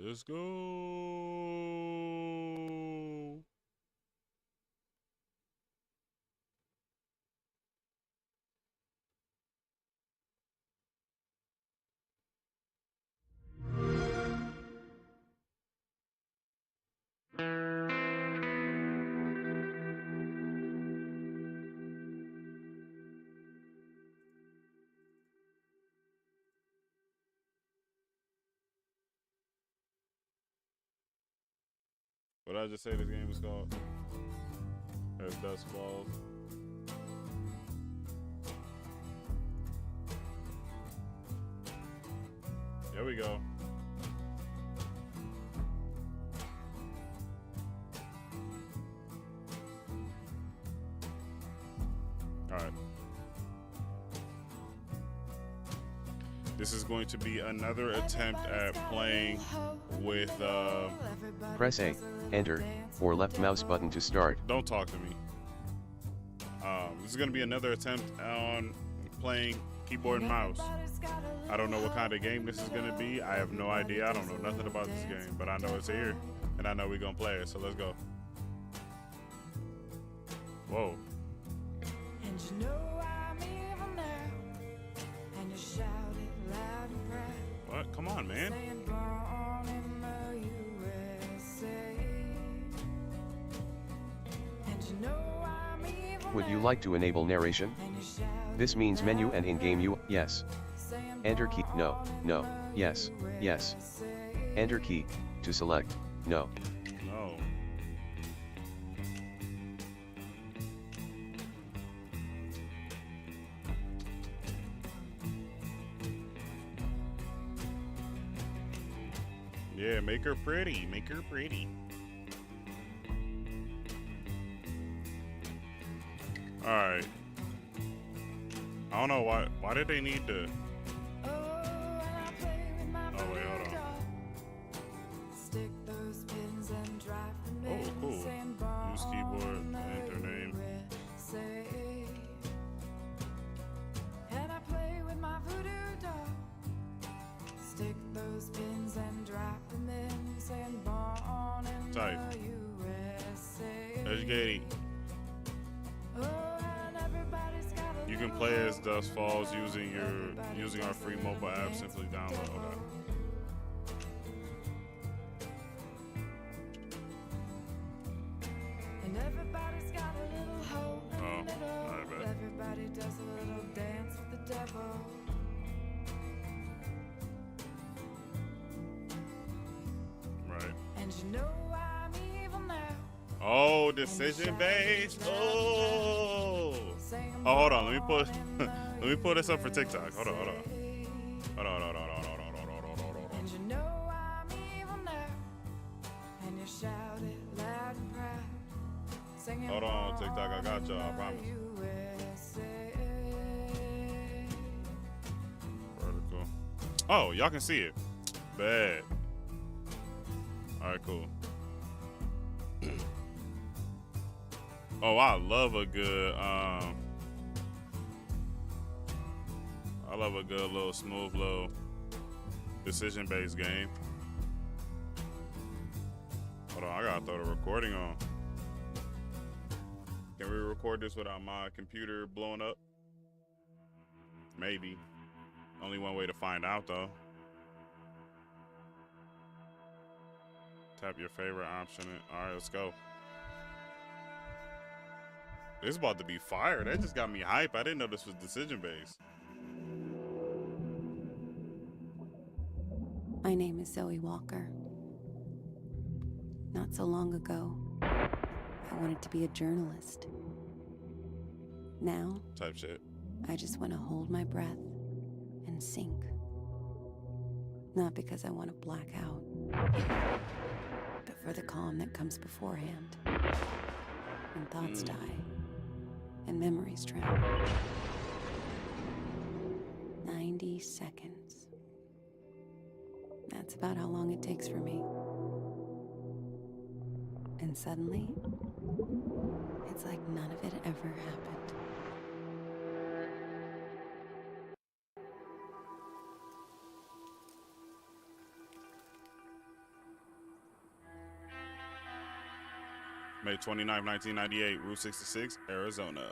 Let's go. What did I just say this game is called? As Dusk Falls. There we go. All right. This is going to be another attempt at playing with Press A, enter, or left mouse button to start. Don't talk to me. This is going to be another attempt on playing keyboard and mouse. I don't know what kind of game this is going to be. I have no idea. I don't know nothing about this game, but I know it's here, and I know we're going to play it, so let's go. Whoa. And you know I'm evil now, and you shout it loud and proud. What? Come on, man. Saying born in the USA. And you know I'm evil Would you like to enable narration? This means menu and in-game U, yes. Enter key, no, no, yes, yes. Enter key, to select, no. No. Yeah, make her pretty. Make her pretty. All right. I don't know why did they need to. Oh wait, hold on. Stick those pins and drive them Oh, in, cool. saying Use keyboard, enter name. USA. And I play with my voodoo doll. Stick those pins and drop them in, saying born in Type. the USA. Educating. Oh, and everybody's got a You can play as Dusk Falls using our free mobile app. Simply download. Okay. And everybody's got a little hole in Oh, the middle. alright, bet. Everybody does a little dance with the devil. Right. And you know I'm evil now. Oh, decision based. Oh. Oh, hold on. Let me put let me pull this up for TikTok. Hold on. Hold on. And you know I'm evil now. And you shout it loud and proud. Singing Hold on, TikTok. I got y'all. I promise. USA. Vertical. Oh, y'all can see it. Bad. All right, cool. Oh, I love a good little smooth little decision-based game. Hold on, I gotta throw the recording on. Can we record this without my computer blowing up? Maybe. Only one way to find out though. Tap your favorite option. All right, let's go. This is about to be fire. That just got me hype. I didn't know this was decision based. My name is Zoe Walker. Not so long ago, I wanted to be a journalist. Now, Type shit. I just want to hold my breath and sink. Not because I want to black out, but for the calm that comes beforehand. When thoughts die and memories drown. 90 seconds. That's about how long it takes for me. And suddenly, it's like none of it ever happened. May 29th, 1998, Route 66, Arizona.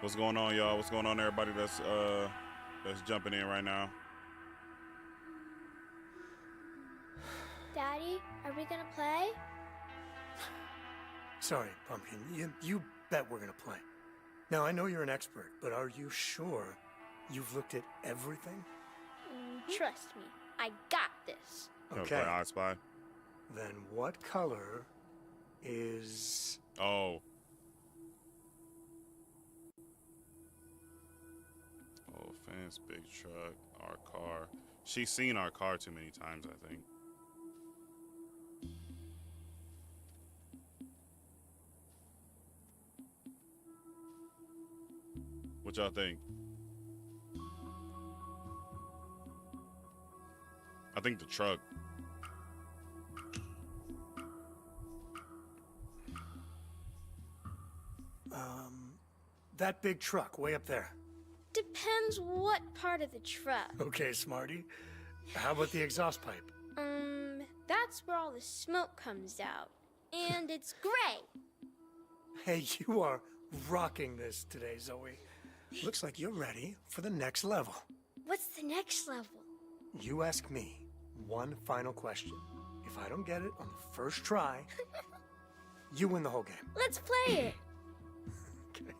What's going on, y'all? What's going on, everybody that's jumping in right now? Daddy, are we gonna play? Sorry, Pumpkin. You bet we're gonna play. Now, I know you're an expert, but are you sure you've looked at everything? Trust me, I got this. Okay. Play I Spy. Then what color is... Oh. Oh, fence, big truck, our car. She's seen our car too many times, I think. What y'all think? I think the truck. That big truck way up there. Depends what part of the truck. Okay, Smarty. How about the exhaust pipe? That's where all the smoke comes out. And it's gray. Hey, you are rocking this today, Zoe. Looks like you're ready for the next level. What's the next level? You ask me one final question. If I don't get it on the first try, you win the whole game. Let's play it. Okay.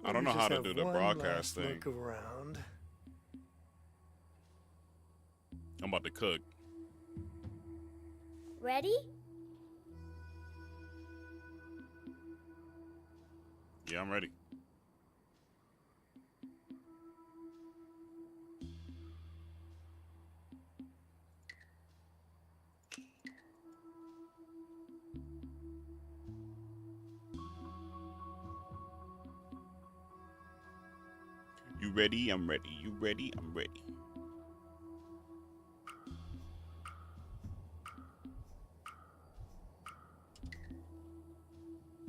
I don't know how to do the broadcast thing. Look around. I'm about to cook. Ready? Yeah, I'm ready. You ready? I'm ready. You ready? I'm ready.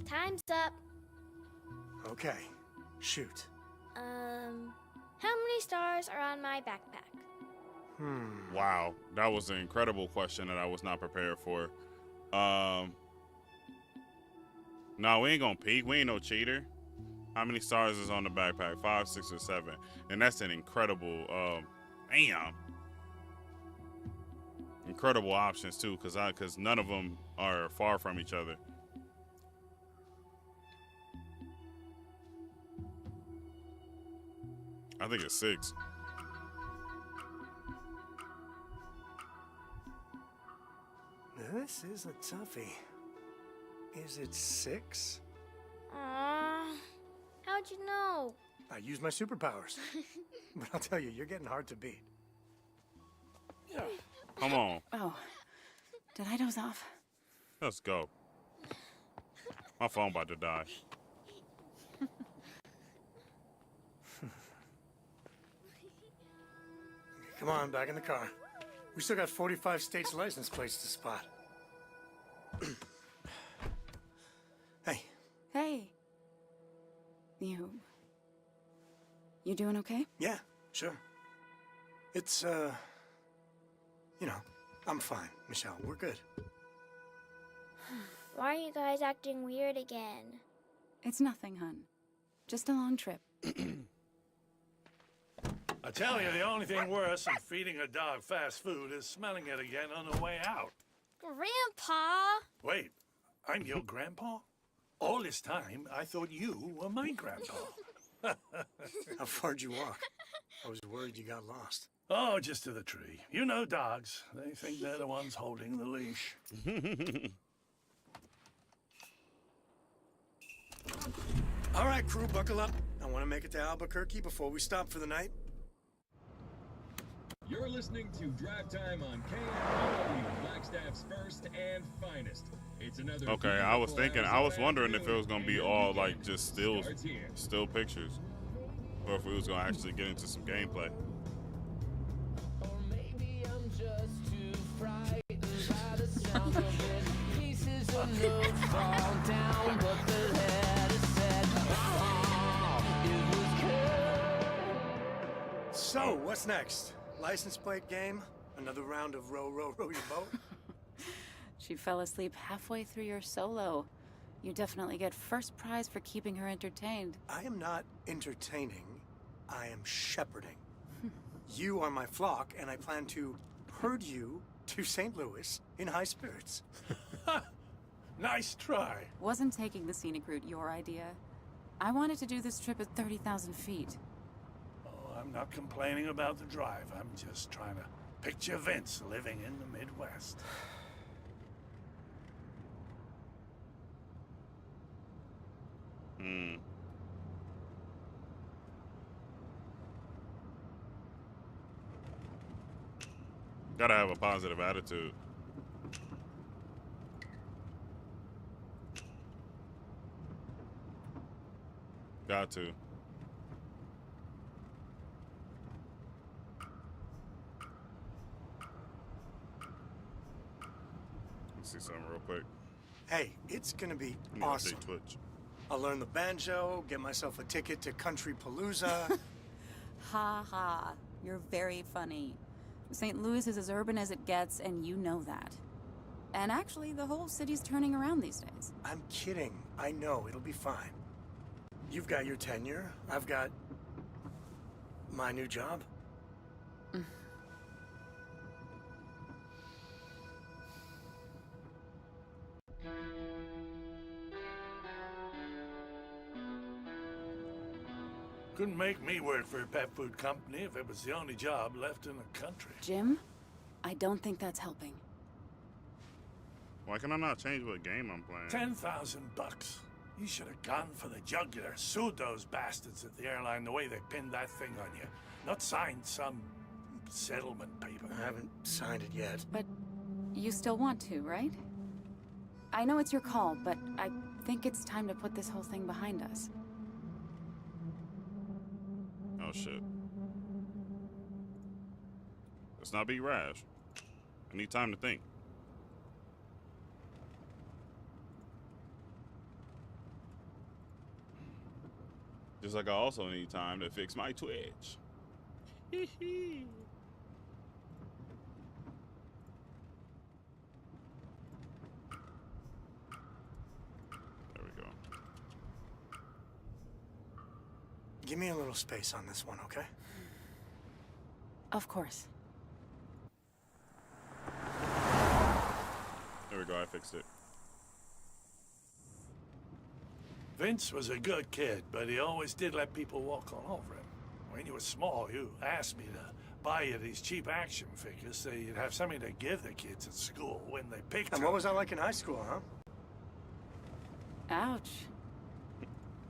Time's up. Okay, shoot. How many stars are on my backpack? Wow, that was an incredible question that I was not prepared for. No, we ain't gonna peek. We ain't no cheater. How many stars is on the backpack? 5, 6, or 7? And that's an incredible, damn. Incredible options too, cause none of them are far from each other. I think it's 6. This is a toughie. Is it 6? How'd you know? I use my superpowers. But I'll tell you, you're getting hard to beat. Come on. Oh, did I doze off? Let's go. My phone about to die. Come on, back in the car. We still got 45 states' license plates to spot. Hey. Hey. You doing okay? Yeah, sure. It's, I'm fine, Michelle. We're good. Why are you guys acting weird again? It's nothing, hun. Just a long trip. I tell you, the only thing worse than feeding a dog fast food is smelling it again on the way out. Grandpa! Wait, I'm your grandpa? All this time, I thought you were my grandpa. How far'd you walk? I was worried you got lost. Oh, just to the tree. You know dogs. They think they're the ones holding the leash. All right, crew, buckle up. I want to make it to Albuquerque before we stop for the night. You're listening to Drive Time on KMOW, Flagstaff's first and finest. It's another. Okay, I was wondering if it was gonna be all like just still pictures, or if we was gonna actually get into some gameplay. So, what's next? License plate game? Another round of row, row, row your boat? She fell asleep halfway through your solo. You definitely get first prize for keeping her entertained. I am not entertaining. I am shepherding. You are my flock, and I plan to herd you to St. Louis in high spirits. Nice try. Wasn't taking the scenic route your idea? I wanted to do this trip at 30,000 feet. Oh, I'm not complaining about the drive. I'm just trying to picture Vince living in the Midwest. Gotta have a positive attitude. Got to. Let's see something real quick. Hey, it's gonna be Let me awesome. update Twitch. I'll learn the banjo, get myself a ticket to Country Palooza. Ha ha. You're very funny. St. Louis is as urban as it gets, and you know that. And actually, the whole city's turning around these days. I'm kidding. I know, it'll be fine. You've got your tenure. I've got my new job. Couldn't make me work for a pet food company if it was the only job left in the country. Jim, I don't think that's helping. Why can I not change what game I'm playing? $10,000. You should have gone for the jugular. Sued those bastards at the airline the way they pinned that thing on you. Not signed some settlement paper. I haven't signed it yet. But you still want to, right? I know it's your call, but I think it's time to put this whole thing behind us. Oh shit. Let's not be rash. I need time to think. Just like I also need time to fix my Twitch. There we go. Give me a little space on this one, okay? Of course. There we go, I fixed it. Vince was a good kid, but he always did let people walk all over him. When you were small, you asked me to buy you these cheap action figures so you'd have something to give the kids at school when they picked And them. what was I like in high school, huh? Ouch.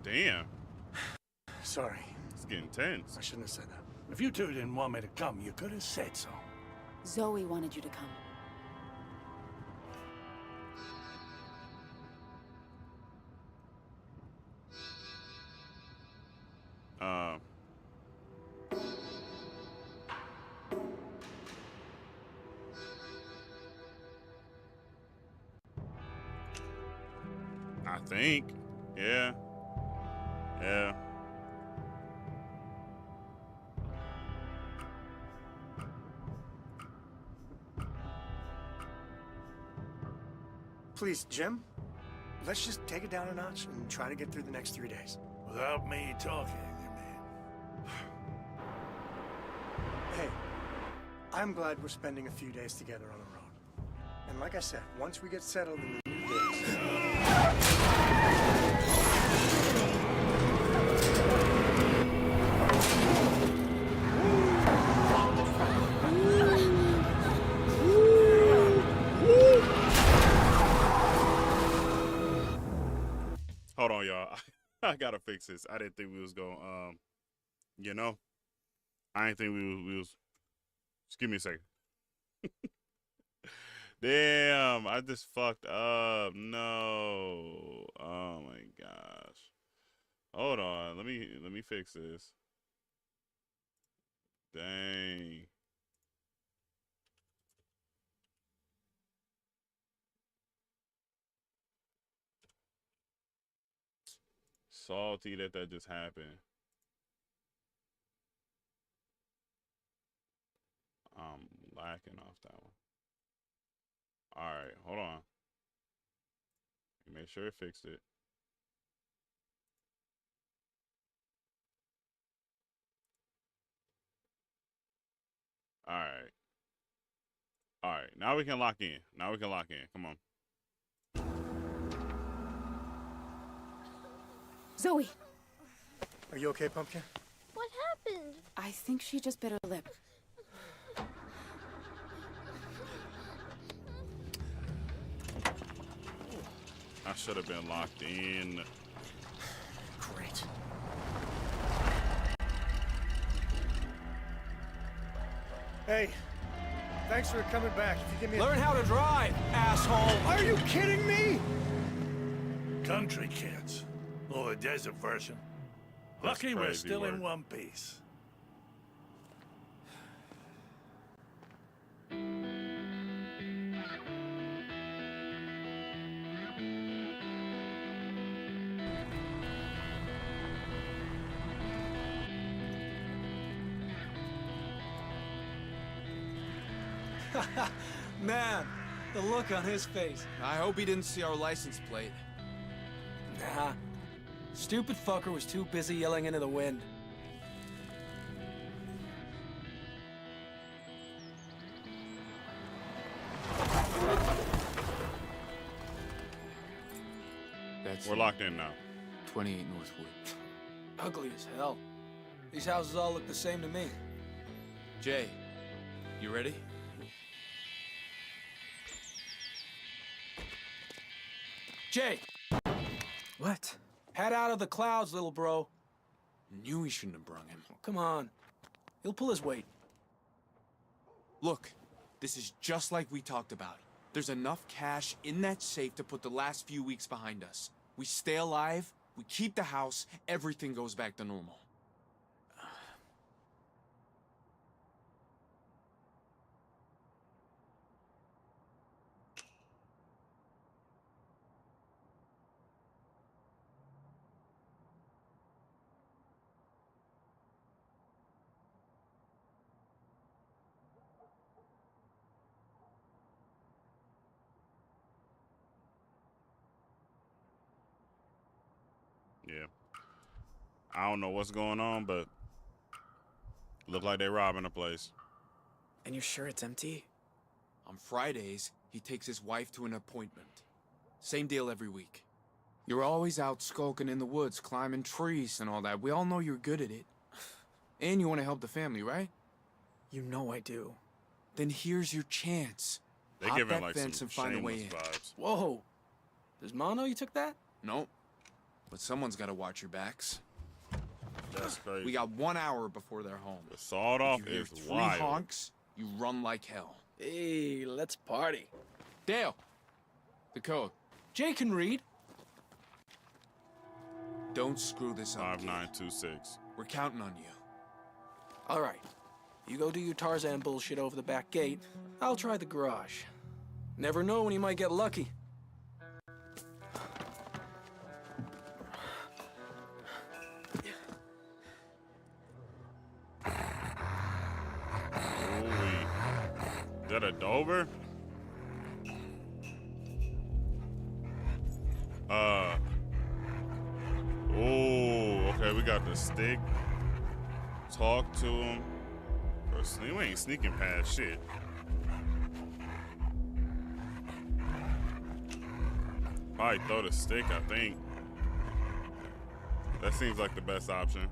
Damn. Sorry. It's getting tense. I shouldn't have said that. If you two didn't want me to come, you could have said so. Zoe wanted you to come. I think. Yeah. Yeah. Please, Jim, let's just take it down a notch and try to get through the next 3 days. Without me talking, you mean? Hey, I'm glad we're spending a few days together on the road. And like I said, once we get settled in the new days... Hold on, y'all. I gotta fix this. I didn't think we was going. You know, I didn't think we was. Just give me a second. Damn, I just fucked up. No. Oh my gosh. Hold on. Let me fix this. Dang. Salty that just happened. I'm lacking off that one. All right, hold on. Make sure it fixed it. All right. All right, now we can lock in. Now we can lock in. Come on. Zoe! Are you okay, Pumpkin? What happened? I think she just bit her lip. I should have been locked in. Great. Hey, thanks for coming back. If you give me Learn how to drive, asshole! Are you kidding me? Country kids. Or the desert version. That's Lucky we're crazy still in word. one piece. Man, the look on his face. I hope he didn't see our license plate. Nah. Stupid fucker was too busy yelling into the wind. That's We're locked in now. 28 Northwood. Ugly as hell. These houses all look the same to me. Jay, you ready? Jay! What? Head out of the clouds, little bro. Knew we shouldn't have brung him. Come on. He'll pull his weight. Look, this is just like we talked about. There's enough cash in that safe to put the last few weeks behind us. We stay alive, we keep the house, everything goes back to normal. Yeah. I don't know what's going on, but look like they robbing the place. And you're sure it's empty? On Fridays, he takes his wife to an appointment. Same deal every week. You're always out skulking in the woods, climbing trees and all that. We all know you're good at it. And you want to help the family, right? You know I do. Then here's your chance. They Hop giving that like fence some and find a way shameless in. vibes. Whoa. Does Ma know you took that? Nope. But someone's got to watch your backs. That's crazy. We got 1 hour before they're home. The sawed off If you hear is 3 wild. honks, you run like hell. Hey, let's party. Dale, the code. Jay can read. Don't screw this up. 5926. We're counting on you. All right. You go do your Tarzan bullshit over the back gate. I'll try the garage. Never know when you might get lucky. Is that a Dover? Oh, okay, we got the stick. Talk to him. You ain't sneaking past shit. Probably throw the stick, I think. That seems like the best option.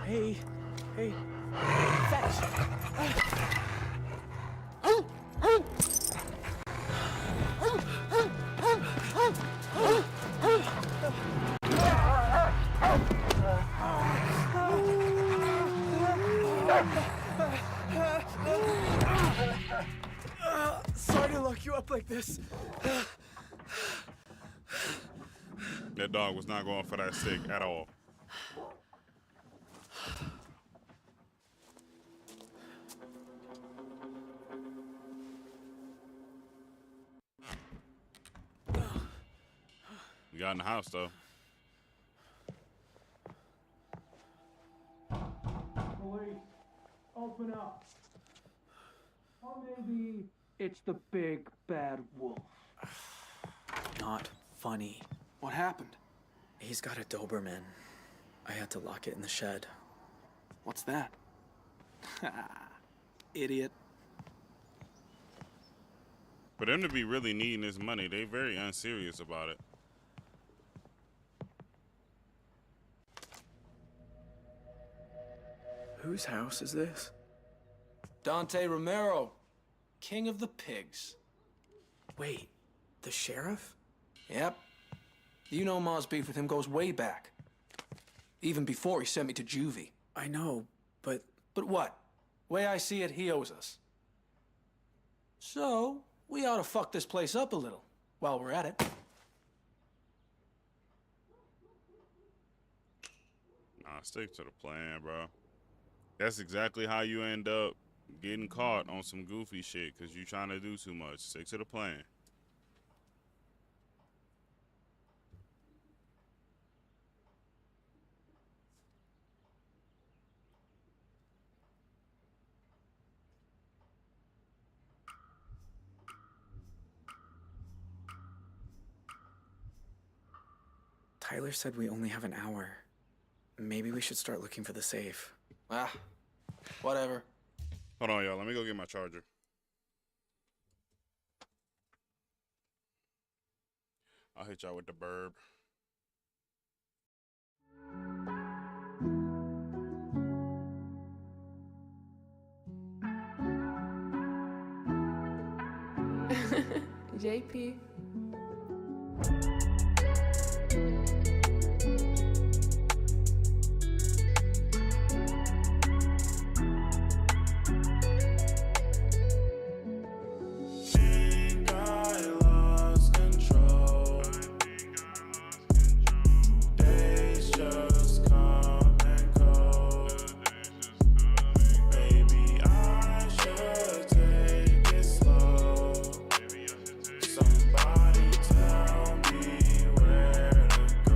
Hey, fetch. Sorry to lock you up like this. That dog was not going for that stick at all. We got in the house though. Police, open up. Or maybe it's the big bad wolf. Not funny. What happened? He's got a Doberman. I had to lock it in the shed. What's that? Idiot. For them to be really needing this money, they very unserious about it. Whose house is this? Dante Romero, king of the pigs. Wait, the sheriff? Yep. You know Ma's beef with him goes way back. Even before he sent me to juvie. I know, but... But what? Way I see it, he owes us. So, we ought to fuck this place up a little while we're at it. Nah, stick to the plan, bro. That's exactly how you end up getting caught on some goofy shit, because you trying to do too much. Stick to the plan. Tyler said we only have an hour. Maybe we should start looking for the safe. Ah, whatever. Hold on, y'all. Let me go get my charger. I'll hit y'all with the burb. JP. Somebody tell me where to go.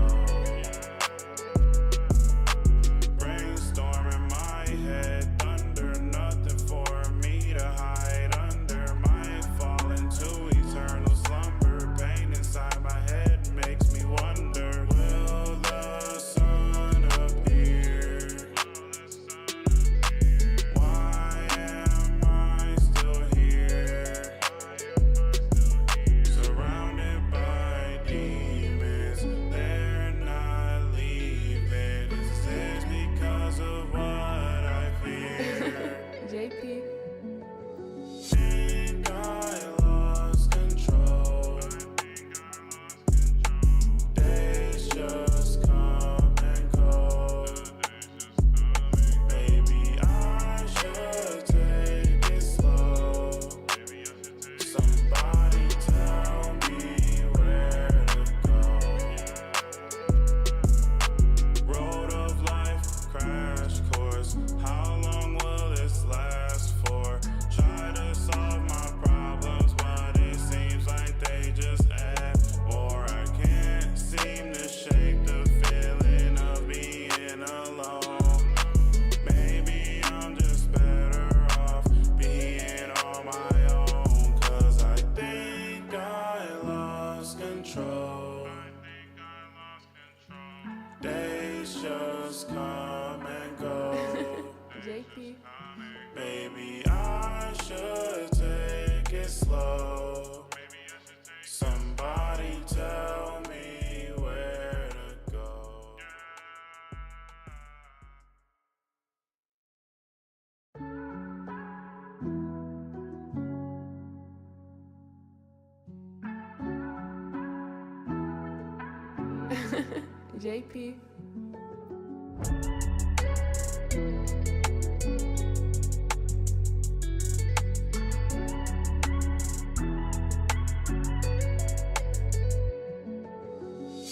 JP.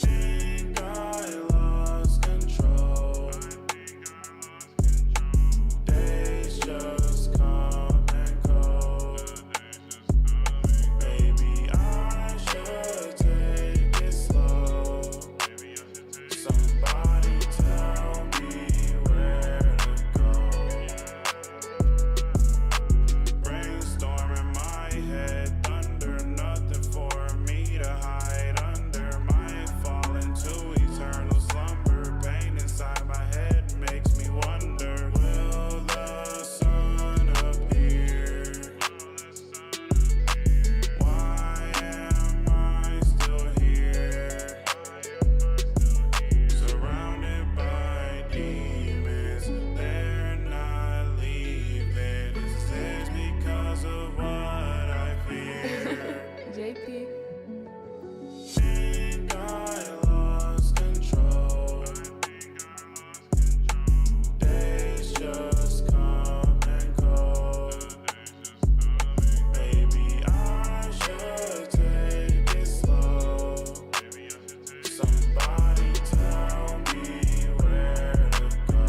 Think I lost control. Days just come and go. Maybe I should take it slow. Somebody tell me where to go. Brainstorm in my head, thunder, nothing for me to hide under. Might fall into eternal slumber. Pain inside my head makes me wonder, will the sun appear? Why am I still here? Surrounded by demons, they're not leaving. Is this because of what I fear? JP. Think I lost control. Days just come and go. Maybe I should take it slow. Somebody tell me where to go.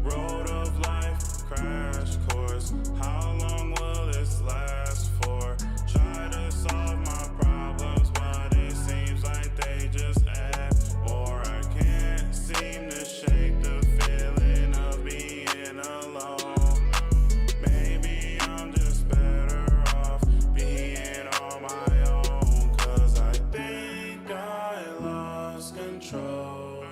Road of life, crash course. How long will this last for? Try to solve my problems, but it seems like they just add more. I can't seem to shake the feeling of being alone. Maybe I'm just better off being on my own, 'cause I think I lost control.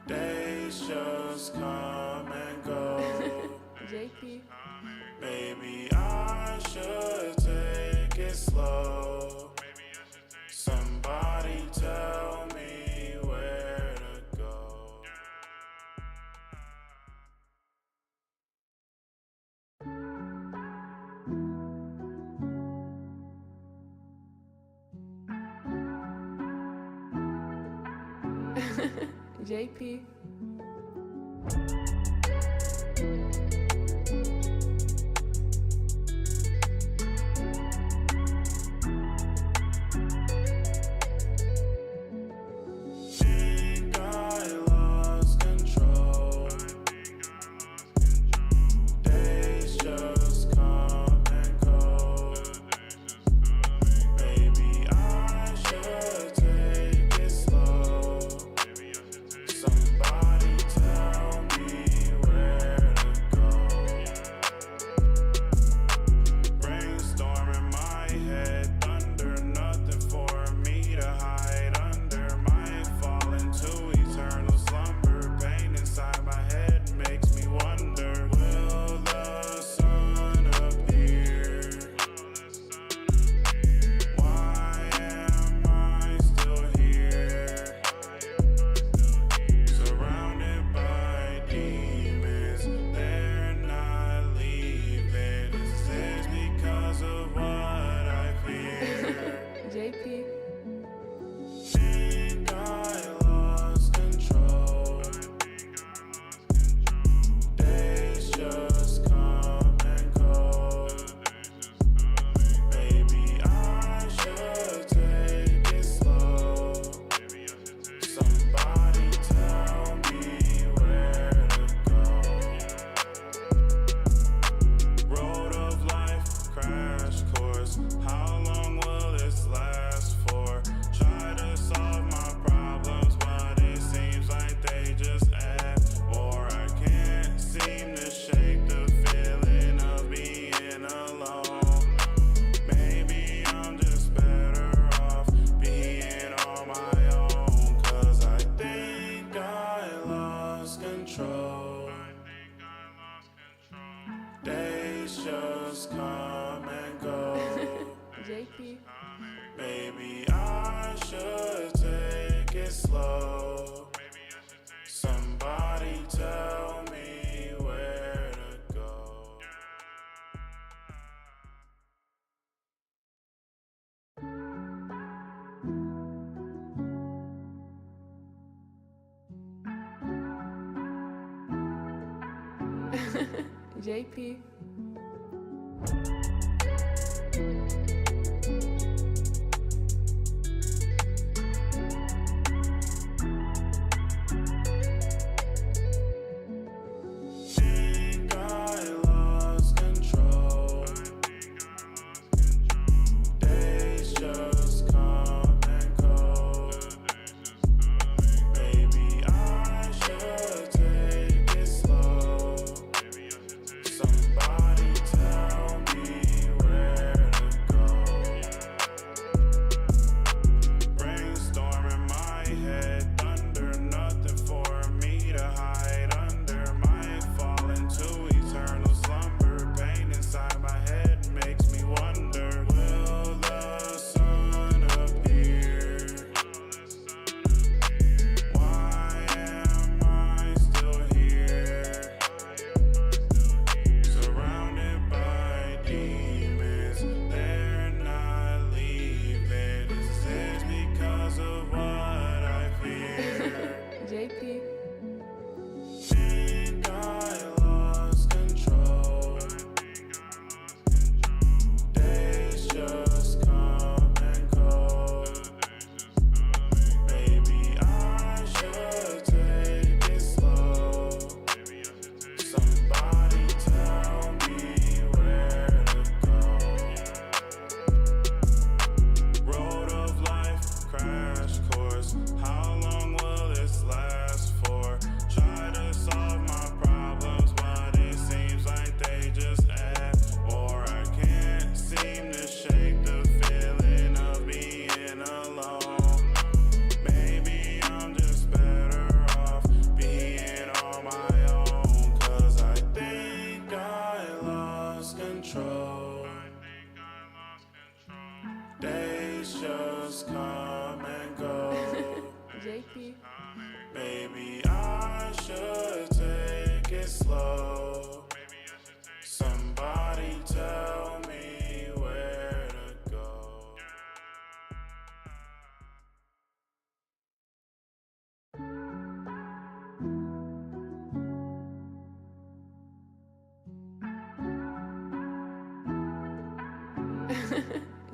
Days just come and go. JP. Maybe I should take it slow. Somebody tell me where to go. JP. Think I lost control. Days just come and go. Maybe I should take it slow. Somebody tell me where to go. Brainstorm in my head, thunder, nothing for me to hide under. Might fall into eternal slumber. Pain inside my head makes me wonder, will the sun appear? Why am I still here? Surrounded by demons, they're not leaving. Is this because of what I fear? JP. Think I lost control. Days just come and go. Maybe I should take it slow. Somebody tell me where to go. Road of life, crash course. How long will this last for? Try to solve my problems, but it seems like they just add more. I can't seem to shake the feeling of being alone. Maybe I'm just better off being on my own, 'cause I think I lost control. Days just come and go. JP. Maybe I should take it slow. Somebody tell me where to go. JP. Think I lost control. Days just come and go. Maybe I should take it slow. Somebody tell me where to go. Brainstorm in my head, thunder, nothing for me to hide under. Might fall into eternal slumber. Pain inside my head makes me wonder, will the sun appear? Why am I still here? Surrounded by demons, they're not leaving. Is this because of what I fear? JP. Think I lost control. Days just come and go. Maybe I should take it slow. Somebody tell me where to go. Road of life, crash course. How long will this last for? Try to solve my problems, but it seems like they just add more. I can't seem to shake the feeling of being alone. Maybe I'm just better off being on my own. 'Cause I think I lost control. Days just come and go. JP. Maybe I should take it slow. Somebody tell me where to go.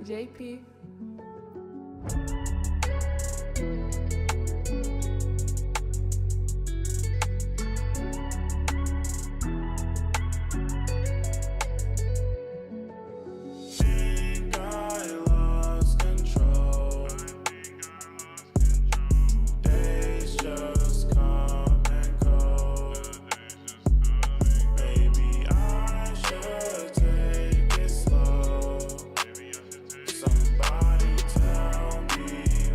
JP. Think I lost control. Days just come and go. Maybe I should take it slow. Somebody tell me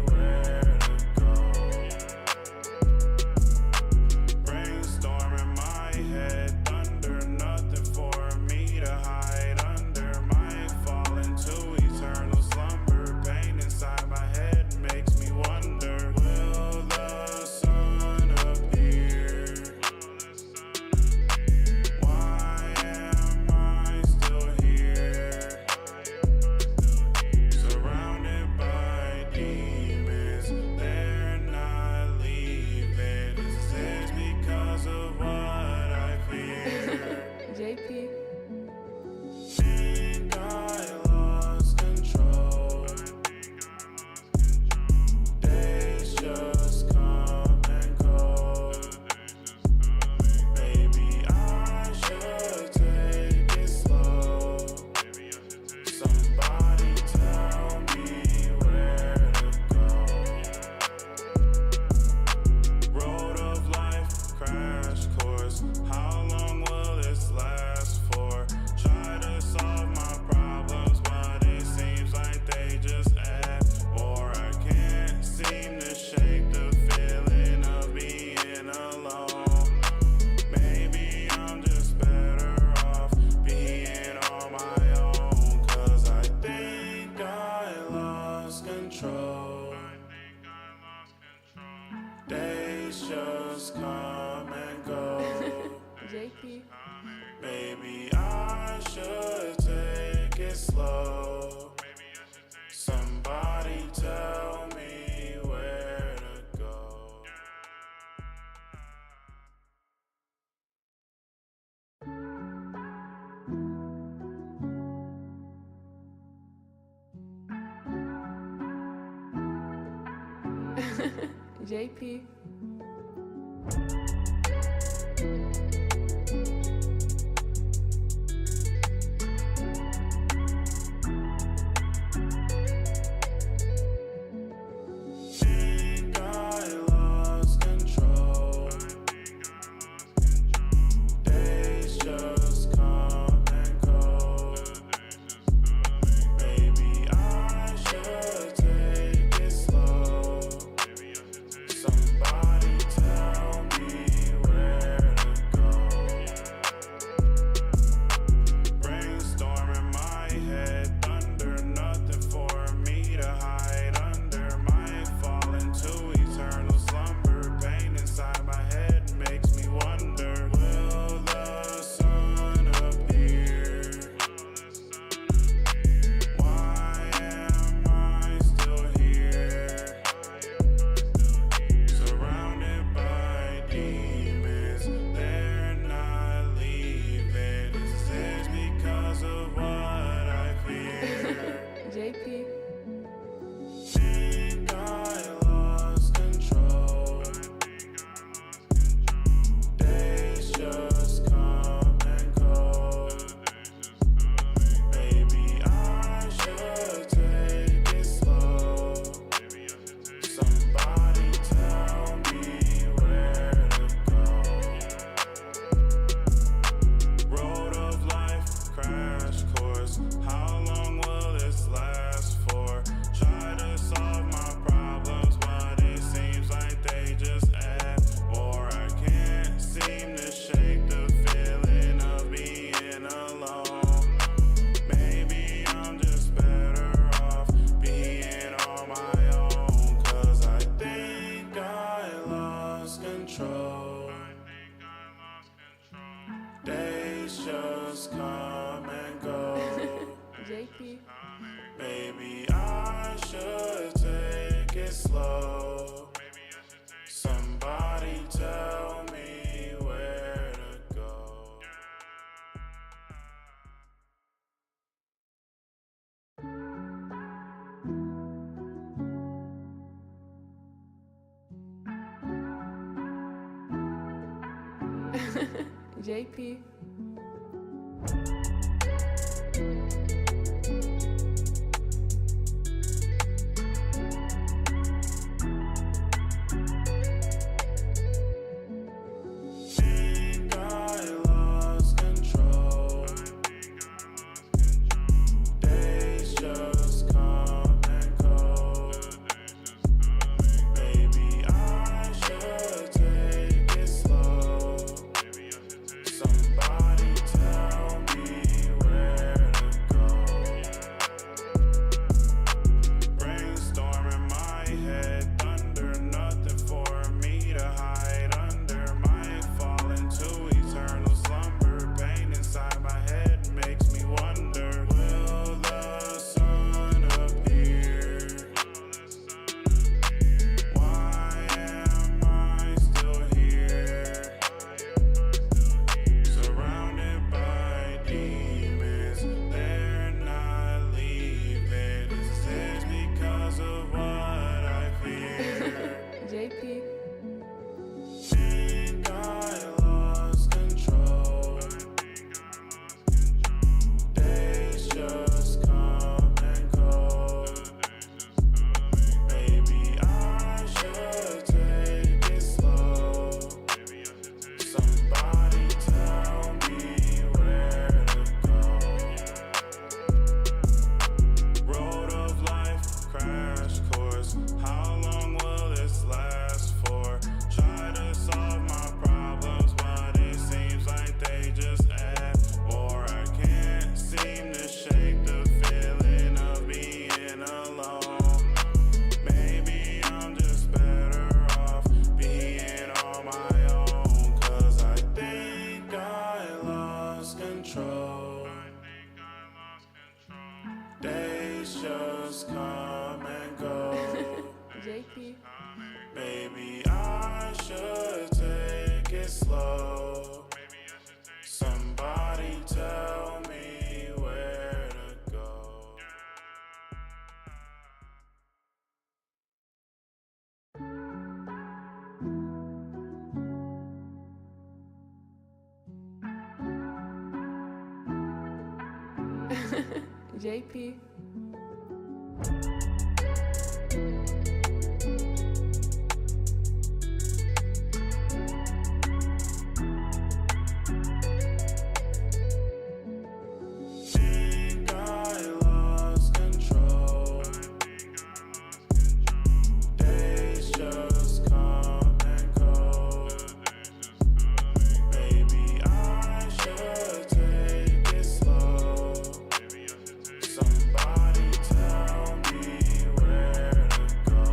JP. Think I lost control. Days just come and go. Maybe I should take it slow. Somebody tell me where to go. Brainstorm in my head, thunder, nothing for me to hide under. Might fall into eternal slumber. Pain inside my head makes me wonder, will the sun appear? Why am I still here? Surrounded by demons, they're not leaving. Is this because of what I fear? JP. Think I lost control. Days just come and go. Maybe I should take it slow. Somebody tell me where to go. Road of life, crash course. How long will this last for? Try to solve my problems, but it seems like they just add more. I can't seem to shake the feeling of being alone. Maybe I'm just better off being on my own, 'cause I think I lost control. Days just come and go. JP. Maybe I should take it slow. Somebody tell me where to go. JP. Think I lost control. Days just come and go. Maybe I should take it slow. Somebody tell me where to go. JP. Think I lost control. Days just come and go. Maybe I should take it slow. Somebody tell me where to go.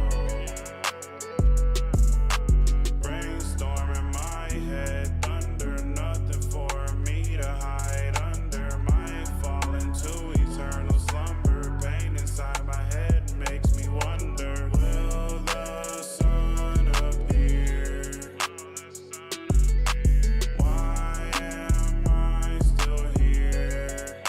Brainstorm in my head, thunder, nothing for me to hide under. Might fall into eternal slumber. Pain inside my head makes me wonder, will the sun appear? Why am I still here?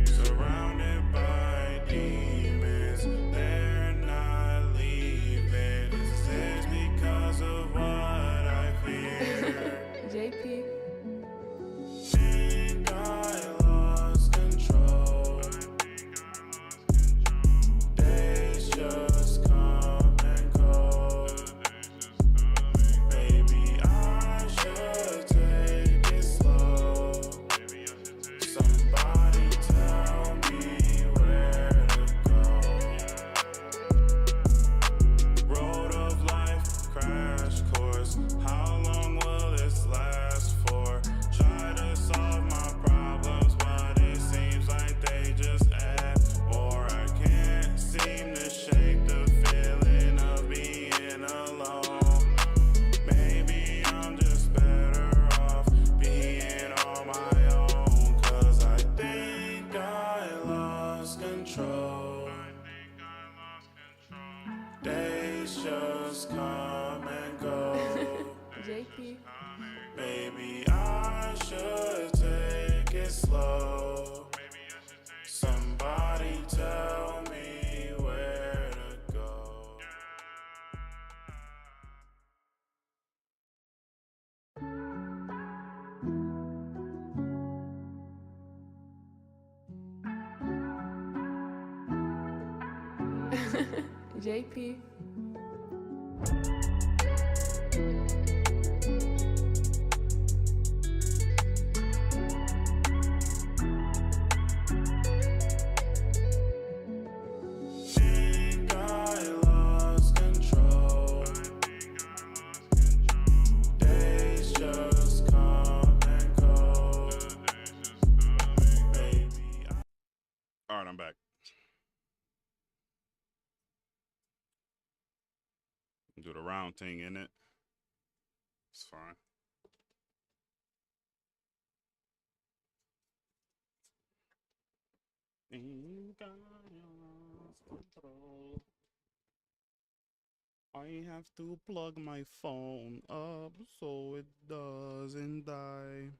Surrounded by demons, they're not leaving. Is this because of what I fear? JP. Think I lost control. Days just come and go. Maybe I should take it slow. Somebody tell me where to go. Road of life, crash course. How long will this last for? Try to solve my problems, but it seems like they just add more. I can't seem to shake the feeling of being alone. Maybe I'm just better off being on my own. 'Cause I think I lost control. Days just come and go. JP. Maybe I should take it slow. Somebody tell me where to go. JP. Think I lost control. Days just come and go. Maybe All right, I'm back. Do the round thing in it. It's fine. Think I lost control. I have to plug my phone up so it doesn't die.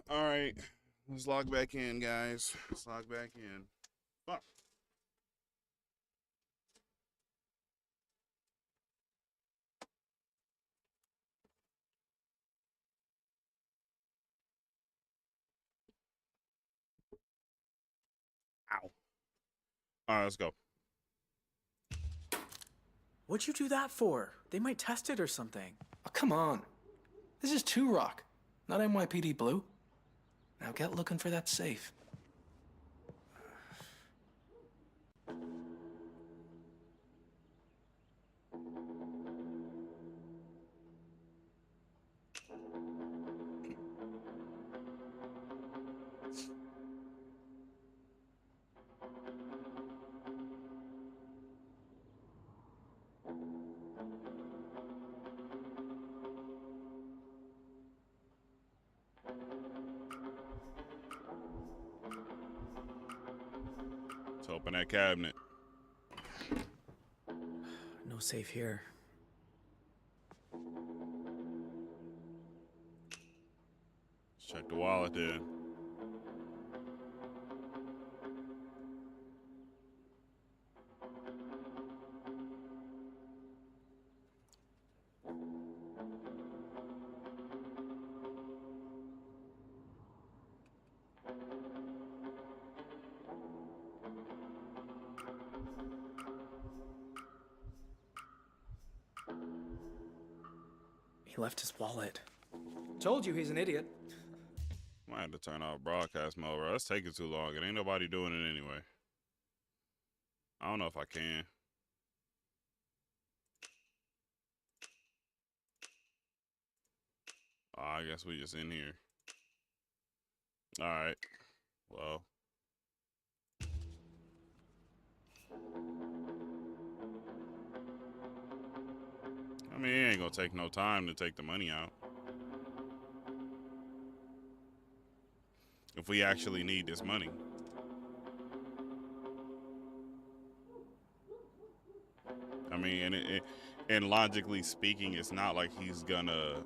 All right, let's log back in, guys. Let's log back in. Fuck. Ow. All right, let's go. What'd you do that for? They might test it or something. Oh, come on. This is 2 Rock, not NYPD Blue. Now get looking for that safe. Let's open that cabinet. No safe here. Let's check the wallet then. He left his wallet. Told you he's an idiot. Might have to turn off broadcast mode, bro. That's taking too long. It ain't nobody doing it anyway. I don't know if I can. Oh, I guess we just in here. All right. Well. I mean, it ain't gonna take no time to take the money out. If we actually need this money. I mean, and logically speaking, it's not like he's gonna.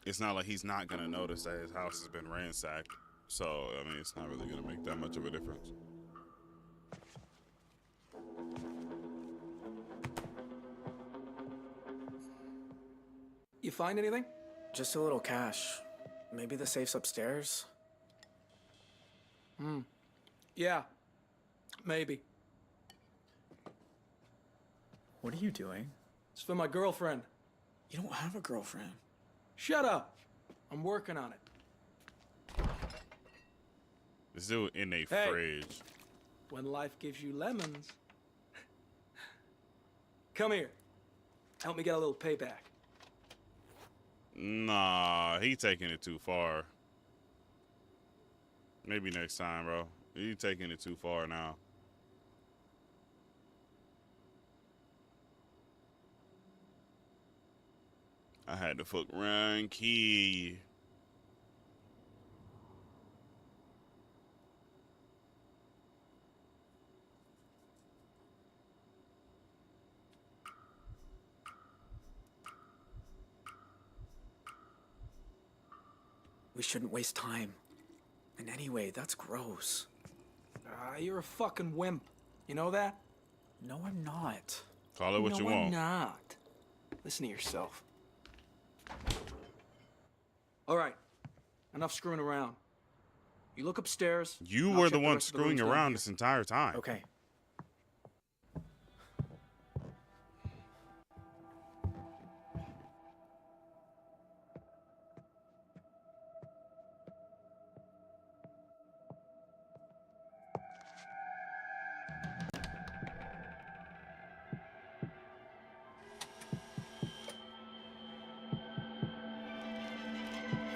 It's not like he's not gonna notice that his house has been ransacked. So, I mean, it's not really gonna make that much of a difference. You find anything? Just a little cash. Maybe the safe's upstairs? Yeah. Maybe. What are you doing? It's for my girlfriend. You don't have a girlfriend. Shut up. I'm working on it. This dude in a Hey. fridge. When life gives you lemons. Come here. Help me get a little payback. Nah, he taking it too far. Maybe next time, bro. He taking it too far now. I had to fuck Ryan Key. We shouldn't waste time. And anyway, that's gross. You're a fucking wimp. You know that? No, I'm not. Call it what you No, I'm want. not. Listen to yourself. All right. Enough screwing around. You look upstairs. You and I'll were check the one rest of the screwing rooms down around here. this entire time. Okay.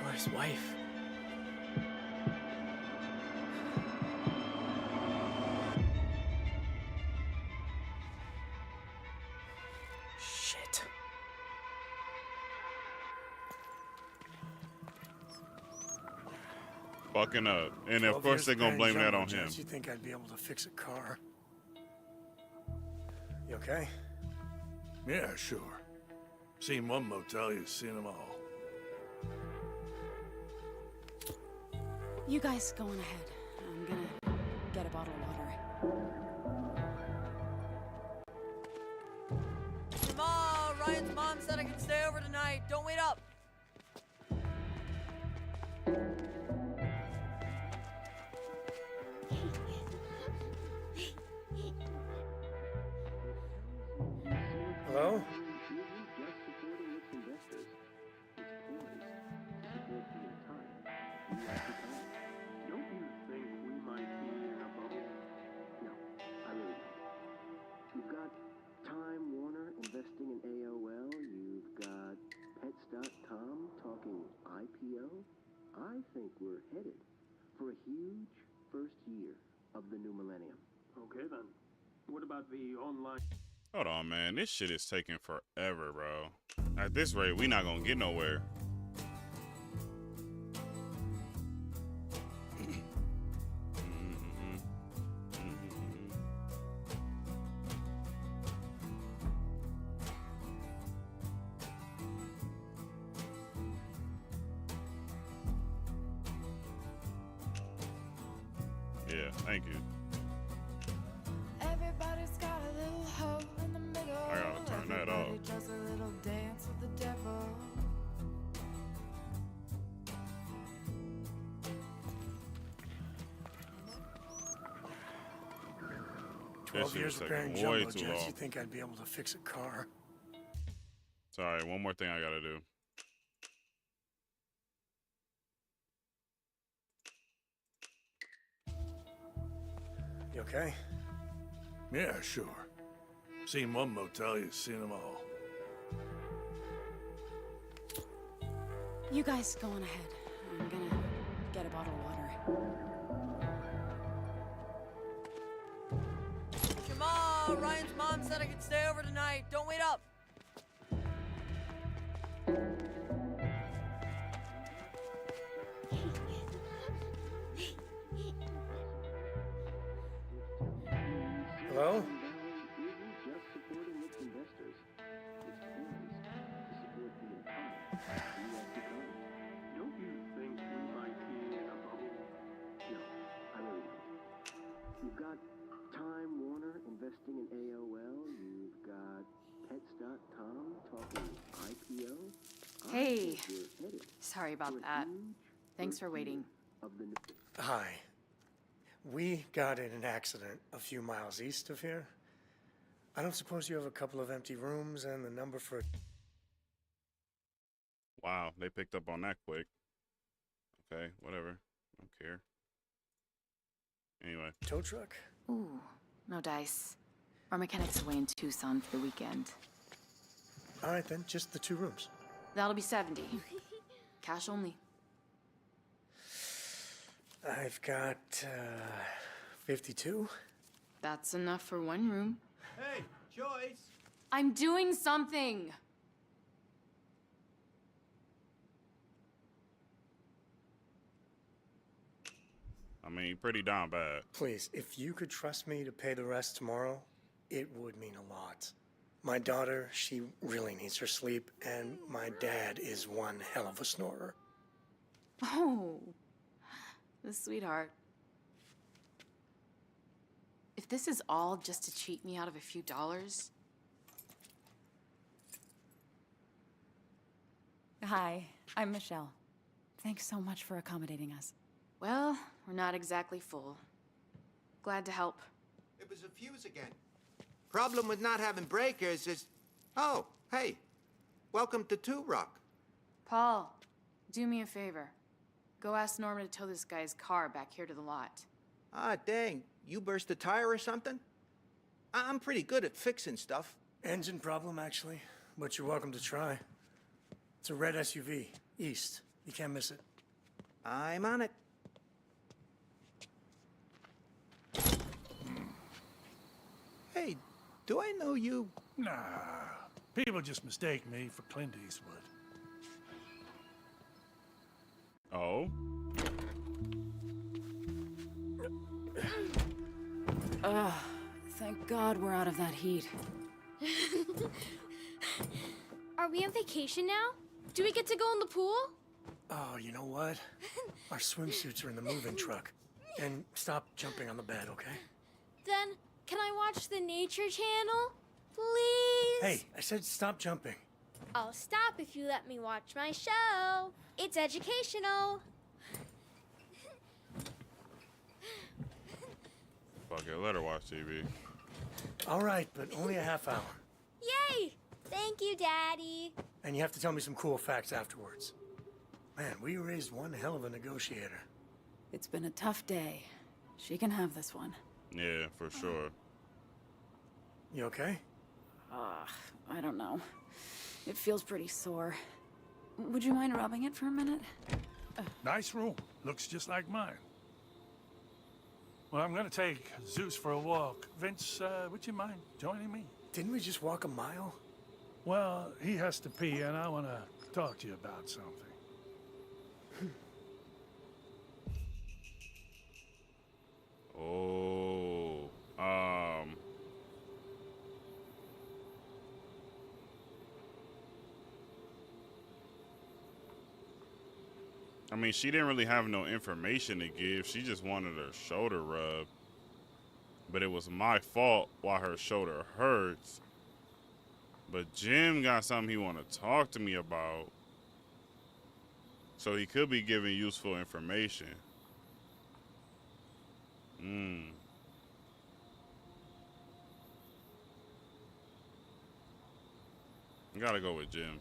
You're his wife. Shit. Fucking up. And of 12 course years they're gonna bearing blame that jumbo on him. jets, You think I'd be able to fix a car? You okay? Yeah, sure. Seen one motel, you've seen them all. You guys go on ahead. I'm gonna get a bottle of water. Ma, Ryan's mom said I can stay over tonight. Don't wait up. Hello? Don't you think we might be in a bubble? No, I really don't. You've got Time Warner investing in AOL. You've got Pets.com talking IPO. I think we're headed for a huge first year of the new millennium. Okay then. What about the online? Hold on, man. This shit is taking forever, bro. At this rate, we not gonna get nowhere. Yeah, thank you. Everybody's got a little hole in the middle. I gotta turn that off. Everybody does a little dance with the devil. This 12 shit years is of bearing taking way jumbo too jets. long. You think I'd be able to fix a car? Sorry, one more thing I gotta do. You okay? Yeah, sure. Seen one motel, you've seen them all. You guys go on ahead. I'm gonna get a bottle of water. Come on, Ryan's mom said I could stay over tonight. Don't wait up. Hello? Don't you think we might be in a bubble? No, I really don't. You've got Time Warner investing in AOL. You've got Pets.com talking IPO. Hey, sorry about that. Thanks for waiting. Hi. We got in an accident a few miles east of here. I don't suppose you have a couple of empty rooms and the number for... Wow, they picked up on that quick. Okay, whatever. Don't care. Anyway. Tow truck? Ooh, no dice. Our mechanic's away in Tucson for the weekend. All right then, just the 2 rooms. That'll be 70. Cash only. I've got, 52. That's enough for 1 room. Hey, Joyce! I'm doing something! I mean, pretty down bad. Please, if you could trust me to pay the rest tomorrow, it would mean a lot. My daughter, she really needs her sleep, and my dad is one hell of a snorer. Oh, the sweetheart. If this is all just to cheat me out of a few dollars... Hi, I'm Michelle. Thanks so much for accommodating us. Well, we're not exactly full. Glad to help. It was a fuse again. Problem with not having breakers is... Oh, hey. Welcome to Two Rock. Paul, do me a favor. Go ask Norman to tow this guy's car back here to the lot. Ah, dang. You burst a tire or something? I'm pretty good at fixing stuff. Engine problem, actually, but you're welcome to try. It's a red SUV, east. You can't miss it. I'm on it. Hey, do I know you? Nah, people just mistake me for Clint Eastwood. Oh? Ugh, thank God we're out of that heat. Are we on vacation now? Do we get to go in the pool? Oh, you know what? Our swimsuits are in the moving truck. And stop jumping on the bed, okay? Then, can I watch the Nature Channel? Please? Hey, I said stop jumping. I'll stop if you let me watch my show. It's educational. Fuck it, let her watch TV. All right, but only a half hour. Yay! Thank you, Daddy. And you have to tell me some cool facts afterwards. Man, we raised one hell of a negotiator. It's been a tough day. She can have this one. Yeah, for sure. You okay? I don't know. It feels pretty sore. Would you mind rubbing it for a minute? Nice room. Looks just like mine. Well, I'm gonna take Zeus for a walk. Vince, would you mind joining me? Didn't we just walk a mile? Well, he has to pee, and I want to talk to you about something. Oh, I mean, she didn't really have no information to give. She just wanted her shoulder rubbed. But it was my fault why her shoulder hurts. But Jim got something he want to talk to me about. So he could be giving useful information. I gotta go with Jim.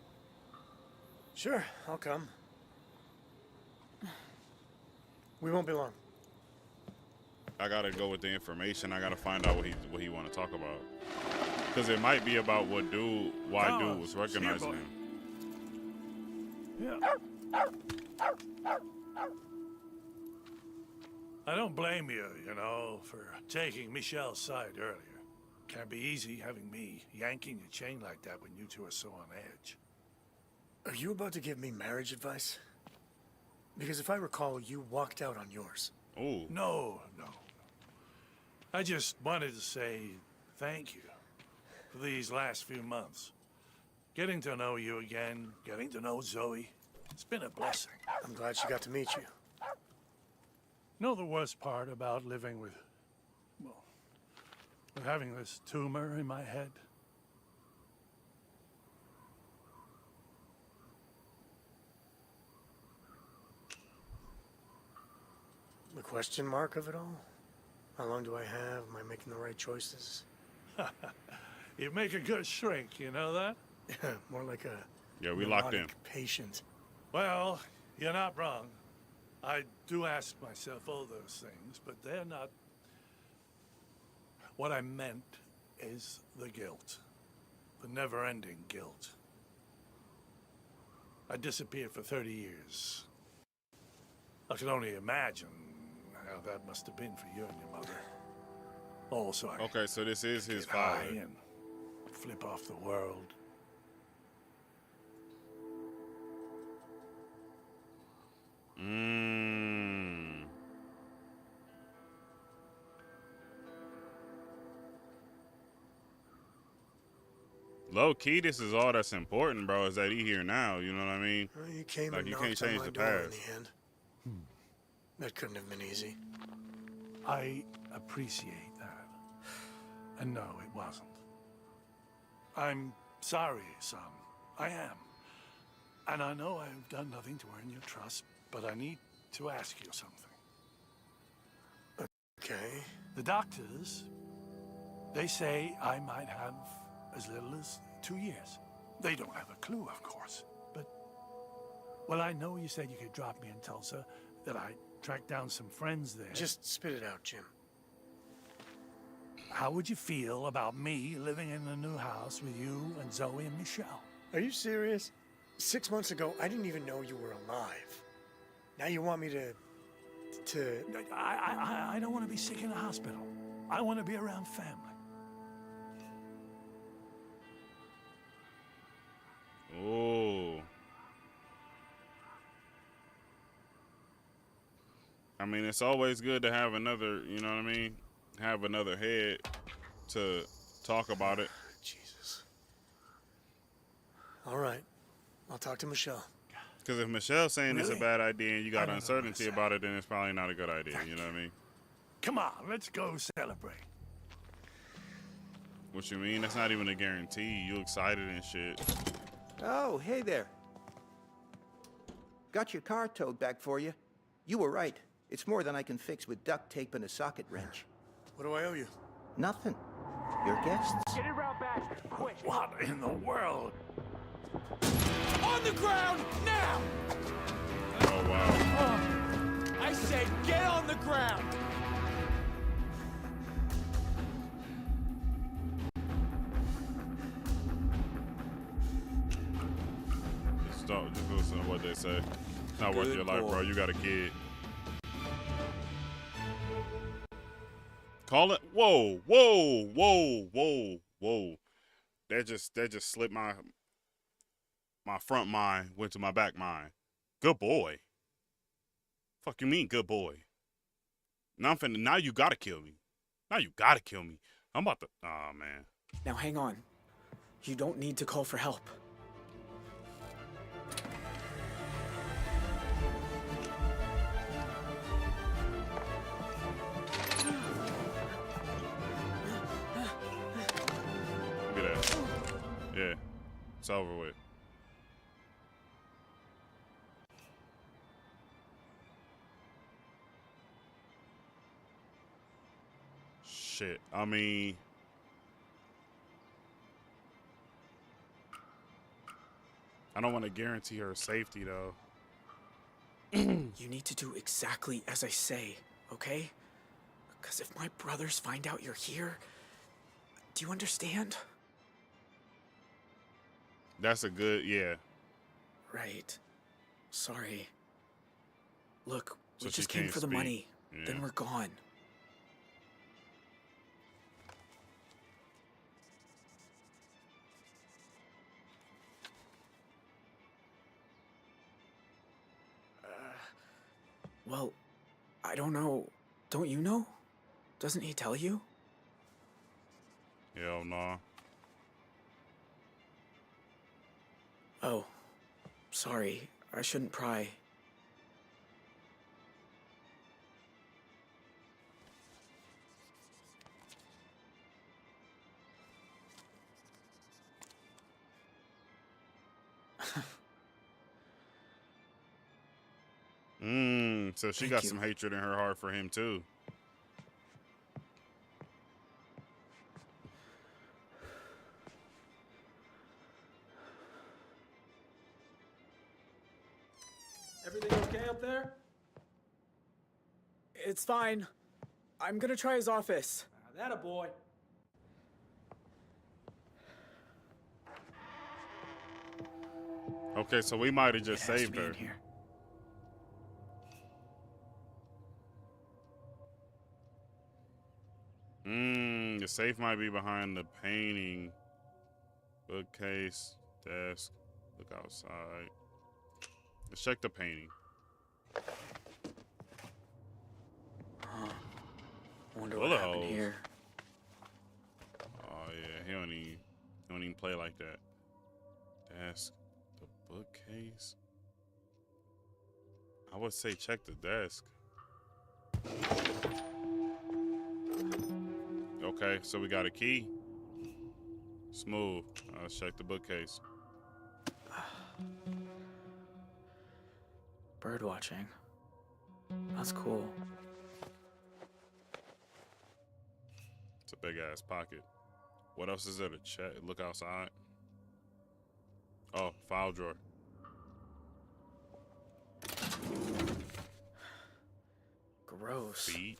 Sure, I'll come. We won't be long. I gotta go with the information. I gotta find out what he want to talk about. Because it might be about why dude was recognizing him. Yeah. I don't blame you, you know, for taking Michelle's side earlier. Can't be easy having me yanking your chain like that when you two are so on edge. Are you about to give me marriage advice? Because if I recall, you walked out on yours. Oh. No. I just wanted to say thank you for these last few months. Getting to know you again, getting to know Zoe, it's been a blessing. I'm glad she got to meet you. Know the worst part about living with having this tumor in my head? The question mark of it all? How long do I have? Am I making the right choices? You make a good shrink, you know that? More like a Yeah, we locked in. neurotic patient. Well, you're not wrong. I do ask myself all those things, but they're not. What I meant is the guilt. The never-ending guilt. I disappeared for 30 years. I can only imagine how that must have been for you and your mother. Also, Okay, so this is his get high father. and flip off the world. Low key, this is all that's important, bro. Is that he here now? You know what I mean? Well, you came Like and you knocked can't on change my the door in past. the end. That couldn't have been easy. I appreciate that. And no, it wasn't. I'm sorry, son. I am. And I know I've done nothing to earn your trust, but I need to ask you something. Okay. The doctors, they say I might have as little as 2 years. They don't have a clue, of course. But, well, I know you said you could drop me in Tulsa, that I tracked down some friends there. Just spit it out, Jim. How would you feel about me living in a new house with you and Zoe and Michelle? Are you serious? 6 months ago, I didn't even know you were alive. Now you want me to... I don't want to be sick in a hospital. I want to be around family. Oh. I mean, it's always good to have another, you know what I mean? Have another head to talk about it. Jesus. All right. I'll talk to Michelle. Because if Michelle's saying it's a Really? bad idea and you I got don't know uncertainty about it, then it's probably not a good idea. You know what I mean? Come on, let's go celebrate. What you mean? That's not even a guarantee. You excited and shit. Oh, hey there. Got your car towed back for you. You were right. It's more than I can fix with duct tape and a socket wrench. What do I owe you? Nothing. Your guests. Get it round back, quick. What in the world? On the ground, now! Oh, wow. I said get on the ground! Just listen to what they say. It's not worth Good your life, boy. bro. You got a kid. Call it. Whoa, whoa, whoa, whoa, whoa. That just slipped my front mind, went to my back mind. Good boy. Fuck you mean, good boy? Now you gotta kill me. Now you gotta kill me. I'm about to. Oh man. Now hang on. You don't need to call for help. Look at that. Yeah. It's over with. Shit. I mean, I don't want to guarantee her safety, though. You need to do exactly as I say, okay? Because if my brothers find out you're here, do you understand? That's a good, yeah. Right. Sorry. Look, So we she just came can't for the speak. money. Yeah. Then we're gone. Well, I don't know. Don't you know? Doesn't he tell you? Hell no. Oh, sorry. I shouldn't pry. So she Thank got you. some hatred in her heart for him, too. Everything okay up there? It's fine. I'm gonna try his office. That a boy. Okay, so we might have just It has to saved be in her. here. The safe might be behind the painting. Bookcase, desk, look outside. Let's check the painting. Wonder Bullet what happened holes. here. Oh yeah, he don't even play like that. Desk, the bookcase. I would say check the desk. Okay, so we got a key. Smooth. Let's check the bookcase. Bird watching. That's cool. It's a big ass pocket. What else is there to check? Look outside. Oh, file drawer. Gross. Feet.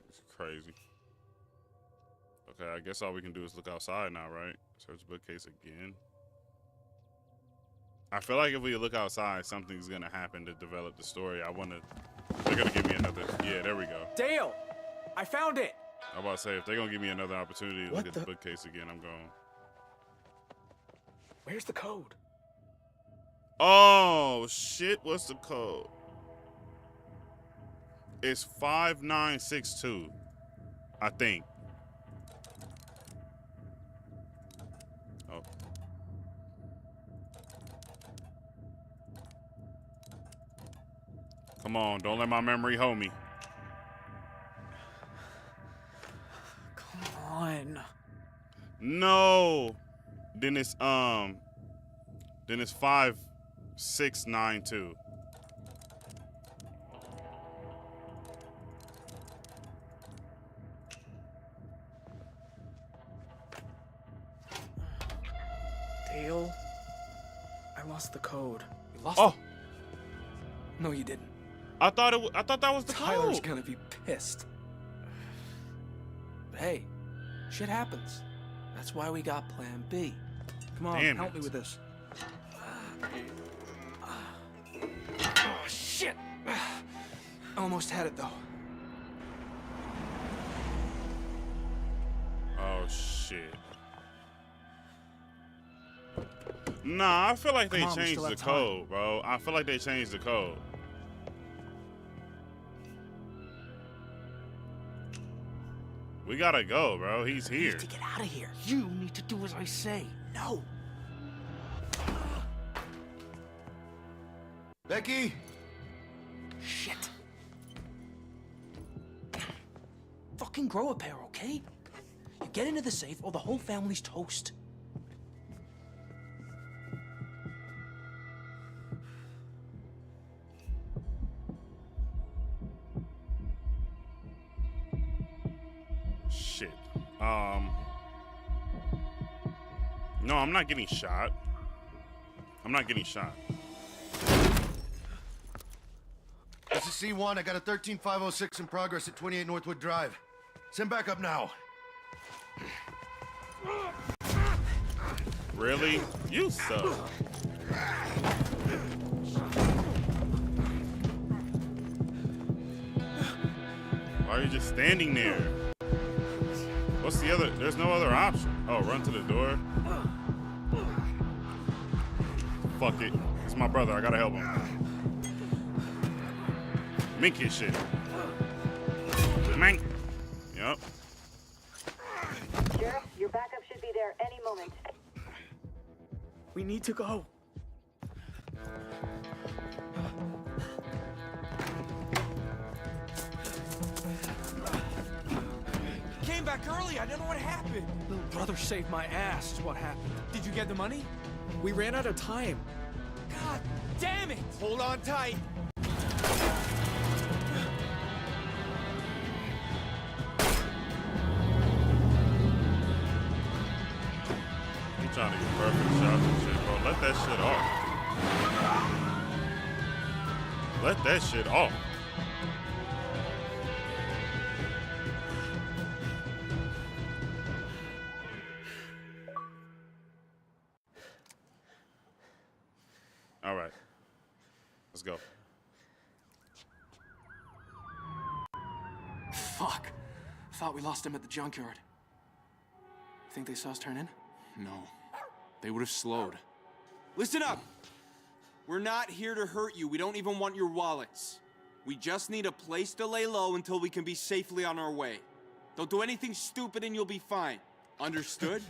It's crazy. Okay, I guess all we can do is look outside now, right? Search bookcase again. I feel like if we look outside, something's gonna happen to develop the story. They're gonna give me another. Yeah, there we go. Dale! I found it! I'm about to say, if they're gonna give me another opportunity to What look at the the- bookcase again, I'm going. Where's the code? Oh, shit. What's the code? It's 5962, I think. Oh. Come on, don't let my memory hold me. Come on. No. Then it's 5692. Dale? I lost the code. You lost Oh, it? No, you didn't. I thought that was the Tyler's code. gonna be pissed. But hey, shit happens. That's why we got Plan B. Come on, Damn help it. me with this. Oh, shit! Almost had it, though. Oh shit. Nah, I feel like they Come on, we changed still the have time. code, bro. I feel like they changed the code. We gotta go, bro. He's here. To get out of here. You need to do as I say. No. Becky? Shit. Fucking grow a pair, okay? You get into the safe or the whole family's toast. Shit. No, I'm not getting shot. I'm not getting shot. This is C1. I got a 13506 in progress at 28 Northwood Drive. Send back up now. Really? You suck. Why are you just standing there? What's the other? There's no other option. Oh, run to the door. Fuck it. It's my brother. I gotta help him. Mink his shit. Mink. Yup. Sheriff, your backup should be there any moment. We need to go. Came back early. I don't know what happened. Little brother saved my ass is what happened. Did you get the money? We ran out of time. God damn it! Hold on tight. You trying to get perfect shots and shit, bro. Let that shit off. Let that shit off. All right. Let's go. Fuck. Thought we lost him at the junkyard. Think they saw us turn in? No. They would have slowed. Listen up! We're not here to hurt you. We don't even want your wallets. We just need a place to lay low until we can be safely on our way. Don't do anything stupid and you'll be fine. Understood?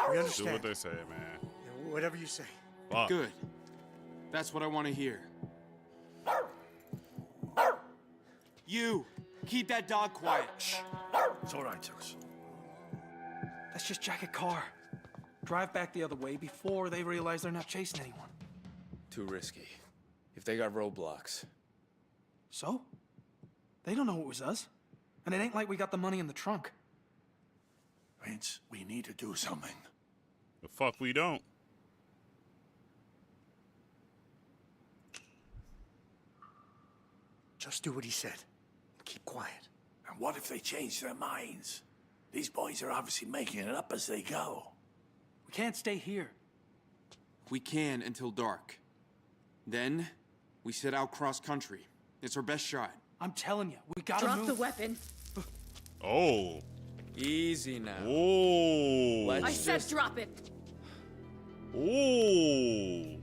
We Do understand. what they say, man. Whatever you say. Fuck. Good. That's what I want to hear. You! Keep that dog quiet. It's all right, Zeus. Let's just jack a car. Drive back the other way before they realize they're not chasing anyone. Too risky. If they got roadblocks. So? They don't know it was us. And it ain't like we got the money in the trunk. Vince, we need to do something. The fuck we don't. Just do what he said. Keep quiet. And what if they change their minds? These boys are obviously making it up as they go. We can't stay here. We can until dark. Then, we set out cross-country. It's our best shot. I'm telling you, we gotta Drop move. the weapon. Oh. Easy now. Oh. I said drop it. Oh.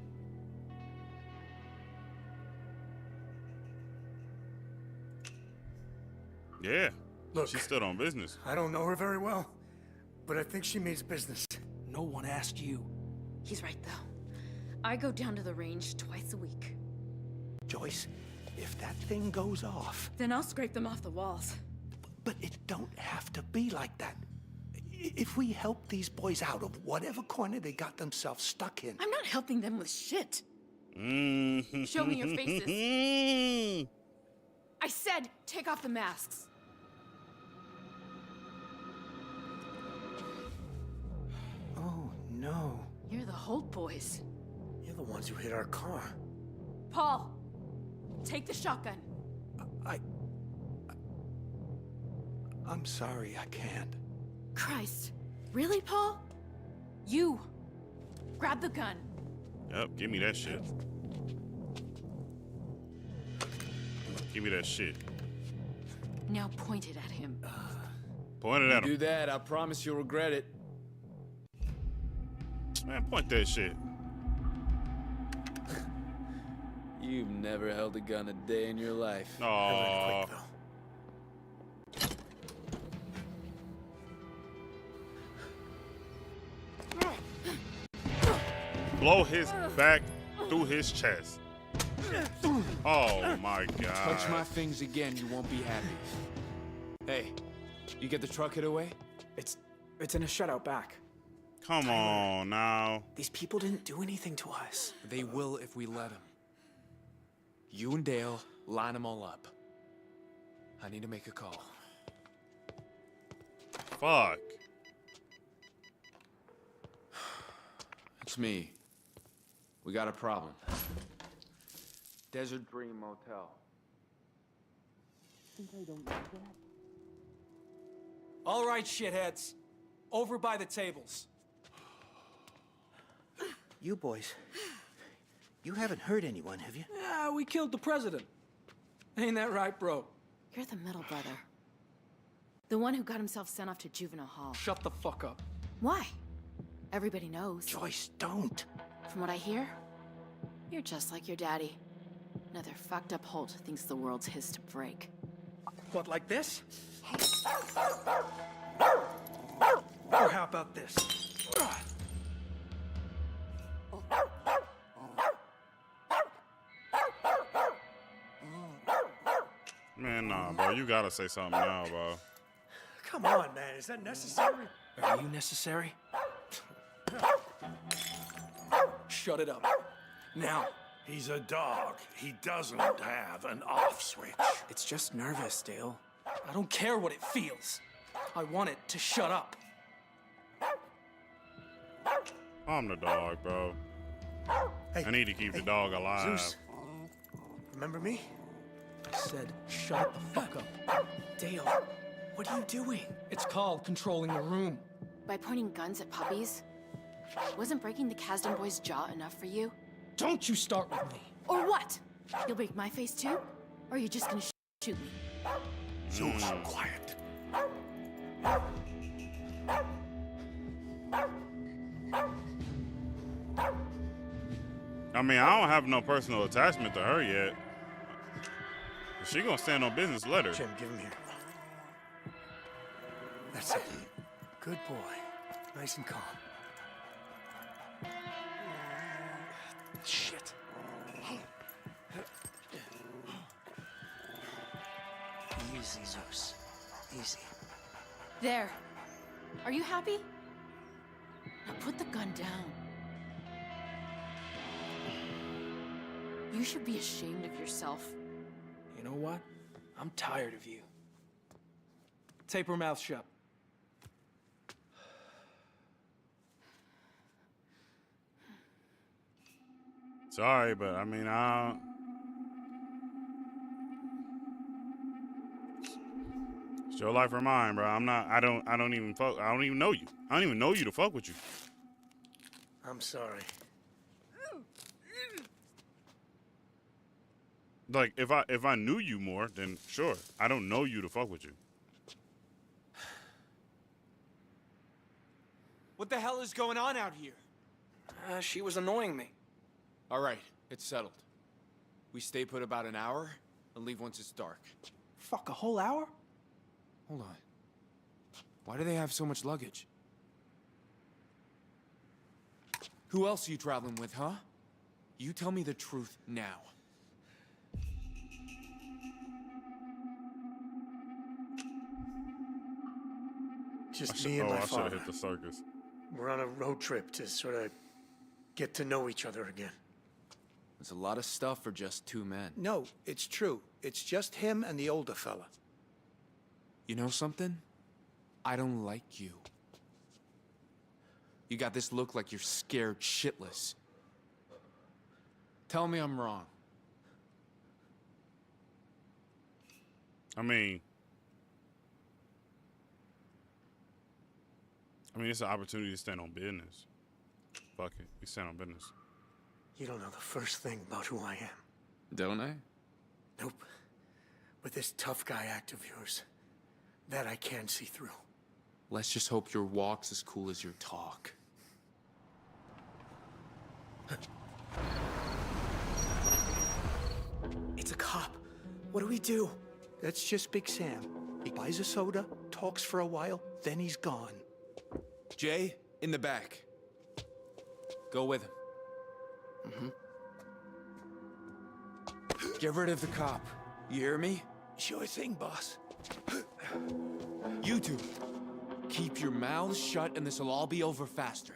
Yeah. Look, she stood on business. I don't know her very well, but I think she means business. No one asked you. He's right, though. I go down to the range twice a week. Joyce, if that thing goes off... Then I'll scrape them off the walls. But it don't have to be like that. If we help these boys out of whatever corner they got themselves stuck in... I'm not helping them with shit. Mm-hmm. Show me your faces. I said, take off the masks. Oh, no. You're the Holt boys. You're the ones who hit our car. Paul, take the shotgun. I'm sorry, I can't. Christ. Really, Paul? You. Grab the gun. Yep, give me that shit. Give me that shit. Now point it at him. Point it at him. Do that, I promise you'll regret it. Man, point that shit. You've never held a gun a day in your life. Aww. Blow his back through his chest. Oh my god. Touch my things again, you won't be happy. Hey, you get the truck hid away? It's in a shutout back. Come on now. These people didn't do anything to us. They will if we let them. You and Dale, line them all up. I need to make a call. Fuck. It's me. We got a problem. Desert Dream Motel. Think I don't know that? All right, shitheads. Over by the tables. You boys, you haven't hurt anyone, have you? Yeah, we killed the president. Ain't that right, bro? You're the middle brother. The one who got himself sent off to juvenile hall. Shut the fuck up. Why? Everybody knows. Joyce, don't. From what I hear, you're just like your daddy. Another fucked up Holt thinks the world's his to break. What, like this? Or how about this? Man, nah, bro. You gotta say something now, bro. Come on, man. Is that necessary? Are you necessary? Shut it up. Now. He's a dog. He doesn't have an off switch. It's just nervous, Dale. I don't care what it feels. I want it to shut up. I'm the dog, bro. Hey, I need to keep the dog alive. Zeus. Remember me? I said, shut the fuck up. Dale, what are you doing? It's called controlling the room. By pointing guns at puppies? Wasn't breaking the Kasdan boy's jaw enough for you? Don't you start with me. Or what? You'll break my face too? Or are you just gonna shoot me? Zeus, quiet. I mean, I don't have no personal attachment to her yet. She gonna stand on business, let her. Jim, give him here. That's it. Good boy. Nice and calm. Shit. Easy, Zeus. Easy. There. Are you happy? Now put the gun down. You should be ashamed of yourself. You know what? I'm tired of you. Tape her mouth shut. Sorry, but I mean, it's your life or mine, bro. I don't even know you. I don't even know you to fuck with you. I'm sorry. Like, if I knew you more, then sure. I don't know you to fuck with you. What the hell is going on out here? She was annoying me. All right, it's settled. We stay put about an hour and leave once it's dark. Fuck, a whole hour? Hold on. Why do they have so much luggage? Who else are you traveling with, huh? You tell me the truth now. Just me and my I should father. have hit the circus. We're on a road trip to sort of get to know each other again. There's a lot of stuff for just two men. No, it's true. It's just him and the older fella. You know something? I don't like you. You got this look like you're scared shitless. Tell me I'm wrong. I mean, it's an opportunity to stand on business. Fuck it, we stand on business. You don't know the first thing about who I am. Don't I? Nope. But this tough guy act of yours, that I can see through. Let's just hope your walk's as cool as your talk. It's a cop. What do we do? That's just Big Sam. He buys a soda, talks for a while, then he's gone. Jay, in the back. Go with him. Get rid of the cop. You hear me? Sure thing, boss. You two, keep your mouths shut and this'll all be over faster.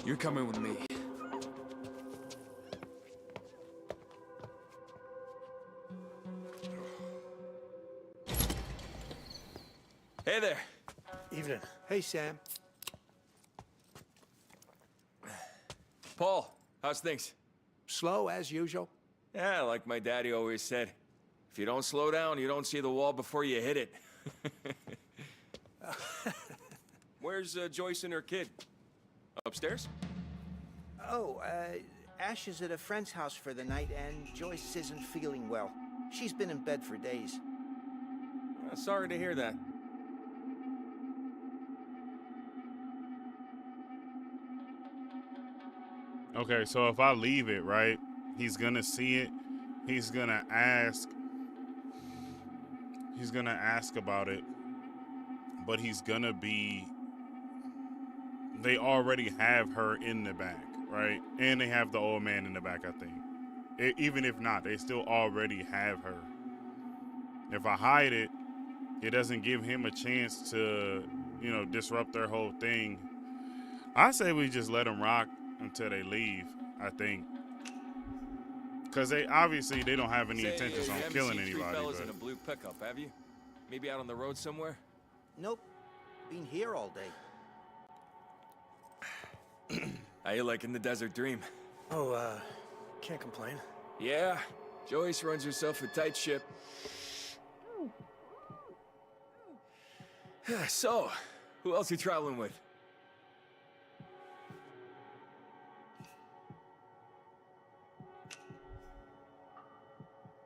You're coming with me. Hey there. Evening. Hey, Sam. Paul, how's things? Slow as usual? Yeah, like my daddy always said. If you don't slow down, you don't see the wall before you hit it. Where's Joyce and her kid? Upstairs? Oh, Ash is at a friend's house for the night, and Joyce isn't feeling well. She's been in bed for days. Sorry to hear that. Okay, so if I leave it, right, he's gonna see it. He's gonna ask. He's gonna ask about it, but he's gonna be. They already have her in the back, right? And they have the old man in the back, I think. Even if not, they still already have her. If I hide it, it doesn't give him a chance to, you know, disrupt their whole thing. I say we just let them rock until they leave, I think. Because they obviously they don't have any intentions on killing anybody. Three fellas But... in a blue pickup, have you? Maybe out on the road somewhere? Nope. Been here all day. How you liking the Desert Dream? Oh, can't complain. Yeah, Joyce runs herself a tight ship. So, who else you traveling with?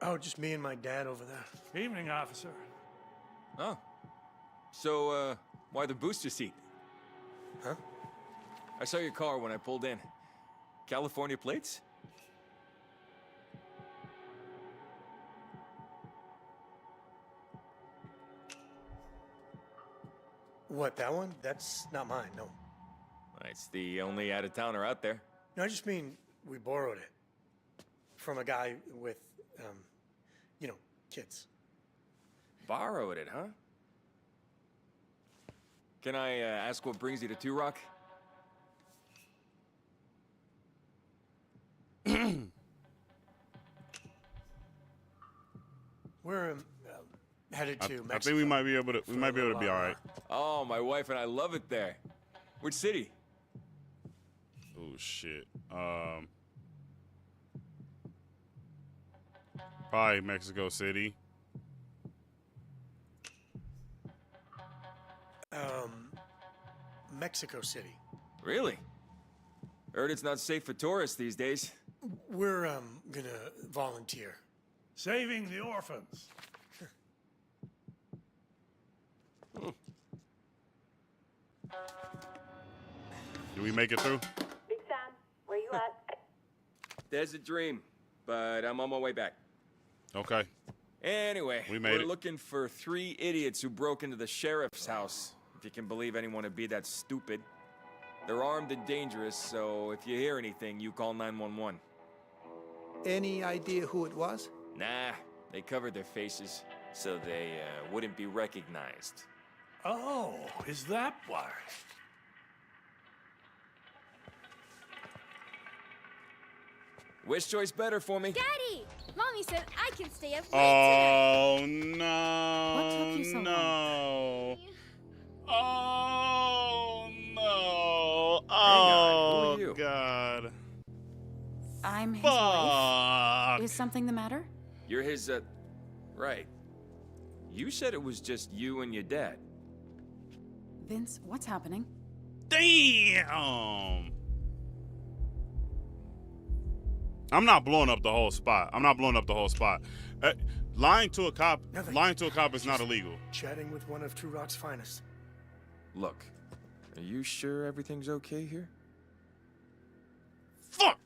Oh, just me and my dad over there. Evening, officer. Oh. So, why the booster seat? Huh? I saw your car when I pulled in. California plates? What, that one? That's not mine, no. It's the only out-of-towner out there. No, I just mean we borrowed it. From a guy with, you know, kids. Borrowed it, huh? Can I ask what brings you to Two Rock? We're headed to Mexico. I think we might be able to. We might be able to be all right. Oh, my wife and I love it there. Which city? Oh shit. Probably Mexico City. Mexico City. Really? Heard it's not safe for tourists these days. We're gonna volunteer. Saving the orphans. Do we make it through? Big Sam, where you at? Desert Dream, but I'm on my way back. Okay. Anyway, We made we're it. looking for 3 idiots who broke into the sheriff's house. If you can believe anyone would be that stupid. They're armed and dangerous, so if you hear anything, you call 911. Any idea who it was? Nah, they covered their faces, so they wouldn't be recognized. Oh, is that why? Which choice better for me? Daddy! Mommy said I can stay up late Oh tonight. no! What took you so no! Oh no! Hang on, who Oh are you? God! I'm his Fuck! wife. Is something the matter? You're his, right. You said it was just you and your dad. Vince, what's happening? Damn! I'm not blowing up the whole spot. I'm not blowing up the whole spot. Lying to a cop is not illegal. Chatting with one of True Rock's finest. Look, are you sure everything's okay here? Fuck!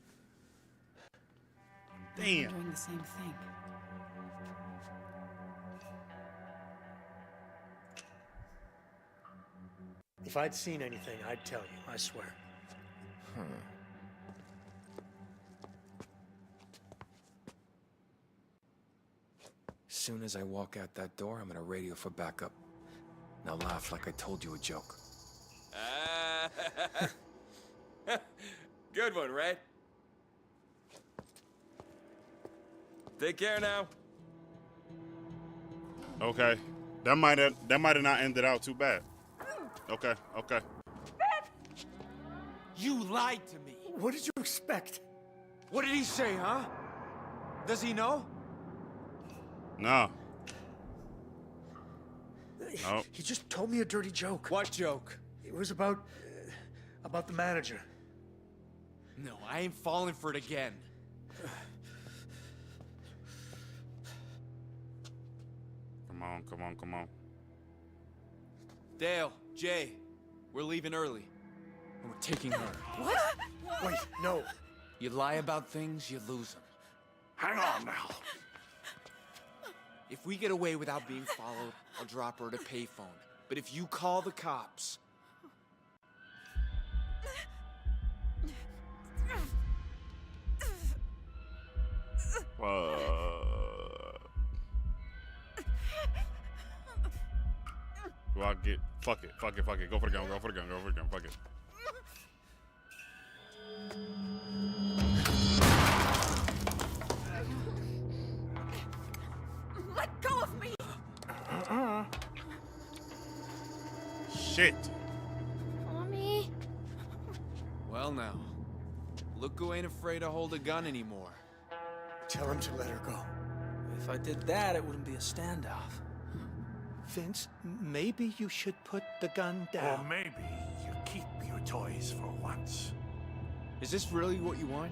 I'm Damn. wondering the same thing. If I'd seen anything, I'd tell you, I swear. As soon as I walk out that door, I'm gonna radio for backup. Now laugh like I told you a joke. Good one, right? Take care now. Okay. That might have not ended out too bad. Okay, okay. You lied to me. What did you expect? What did he say, huh? Does he know? No. No. He just told me a dirty joke. What joke? It was about the manager. No, I ain't falling for it again. Come on. Dale, Jay, we're leaving early. And we're taking her. What? Wait, no. You lie about things, you lose them. Hang on now. If we get away without being followed, I'll drop her at a payphone. But if you call the cops... Do I get... Fuck it. Go for the gun, fuck it. Let go of me! Shit. Mommy? Well now, look who ain't afraid to hold a gun anymore. Tell him to let her go. If I did that, it wouldn't be a standoff. Vince, maybe you should put the gun down. Or maybe you keep your toys for once. Is this really what you want?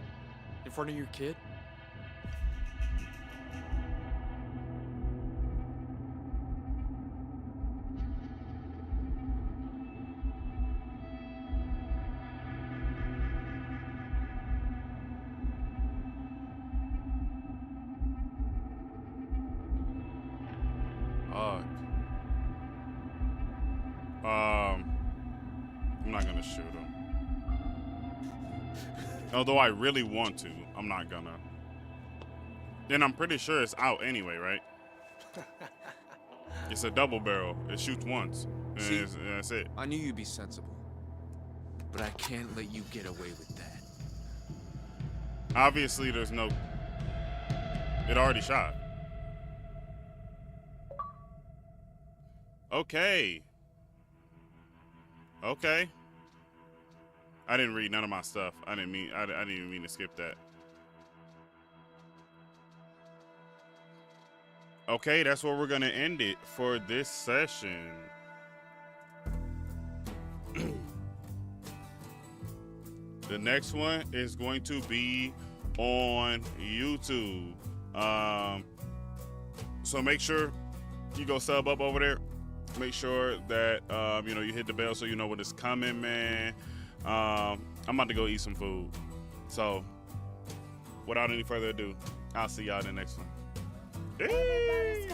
In front of your kid? I'm not gonna shoot him. Although I really want to, I'm not gonna. Then I'm pretty sure it's out anyway, right? It's a double barrel. It shoots once. And See, that's it. I knew you'd be sensible. But I can't let you get away with that. Obviously, there's no... It already shot. Okay. Okay. I didn't read none of my stuff. I didn't even mean to skip that. Okay, that's where we're gonna end it for this session. The next one is going to be on YouTube. So make sure you go sub up over there. Make sure that you hit the bell so you know when it's coming, man. I'm about to go eat some food. So without any further ado, I'll see y'all in the next one. Hey.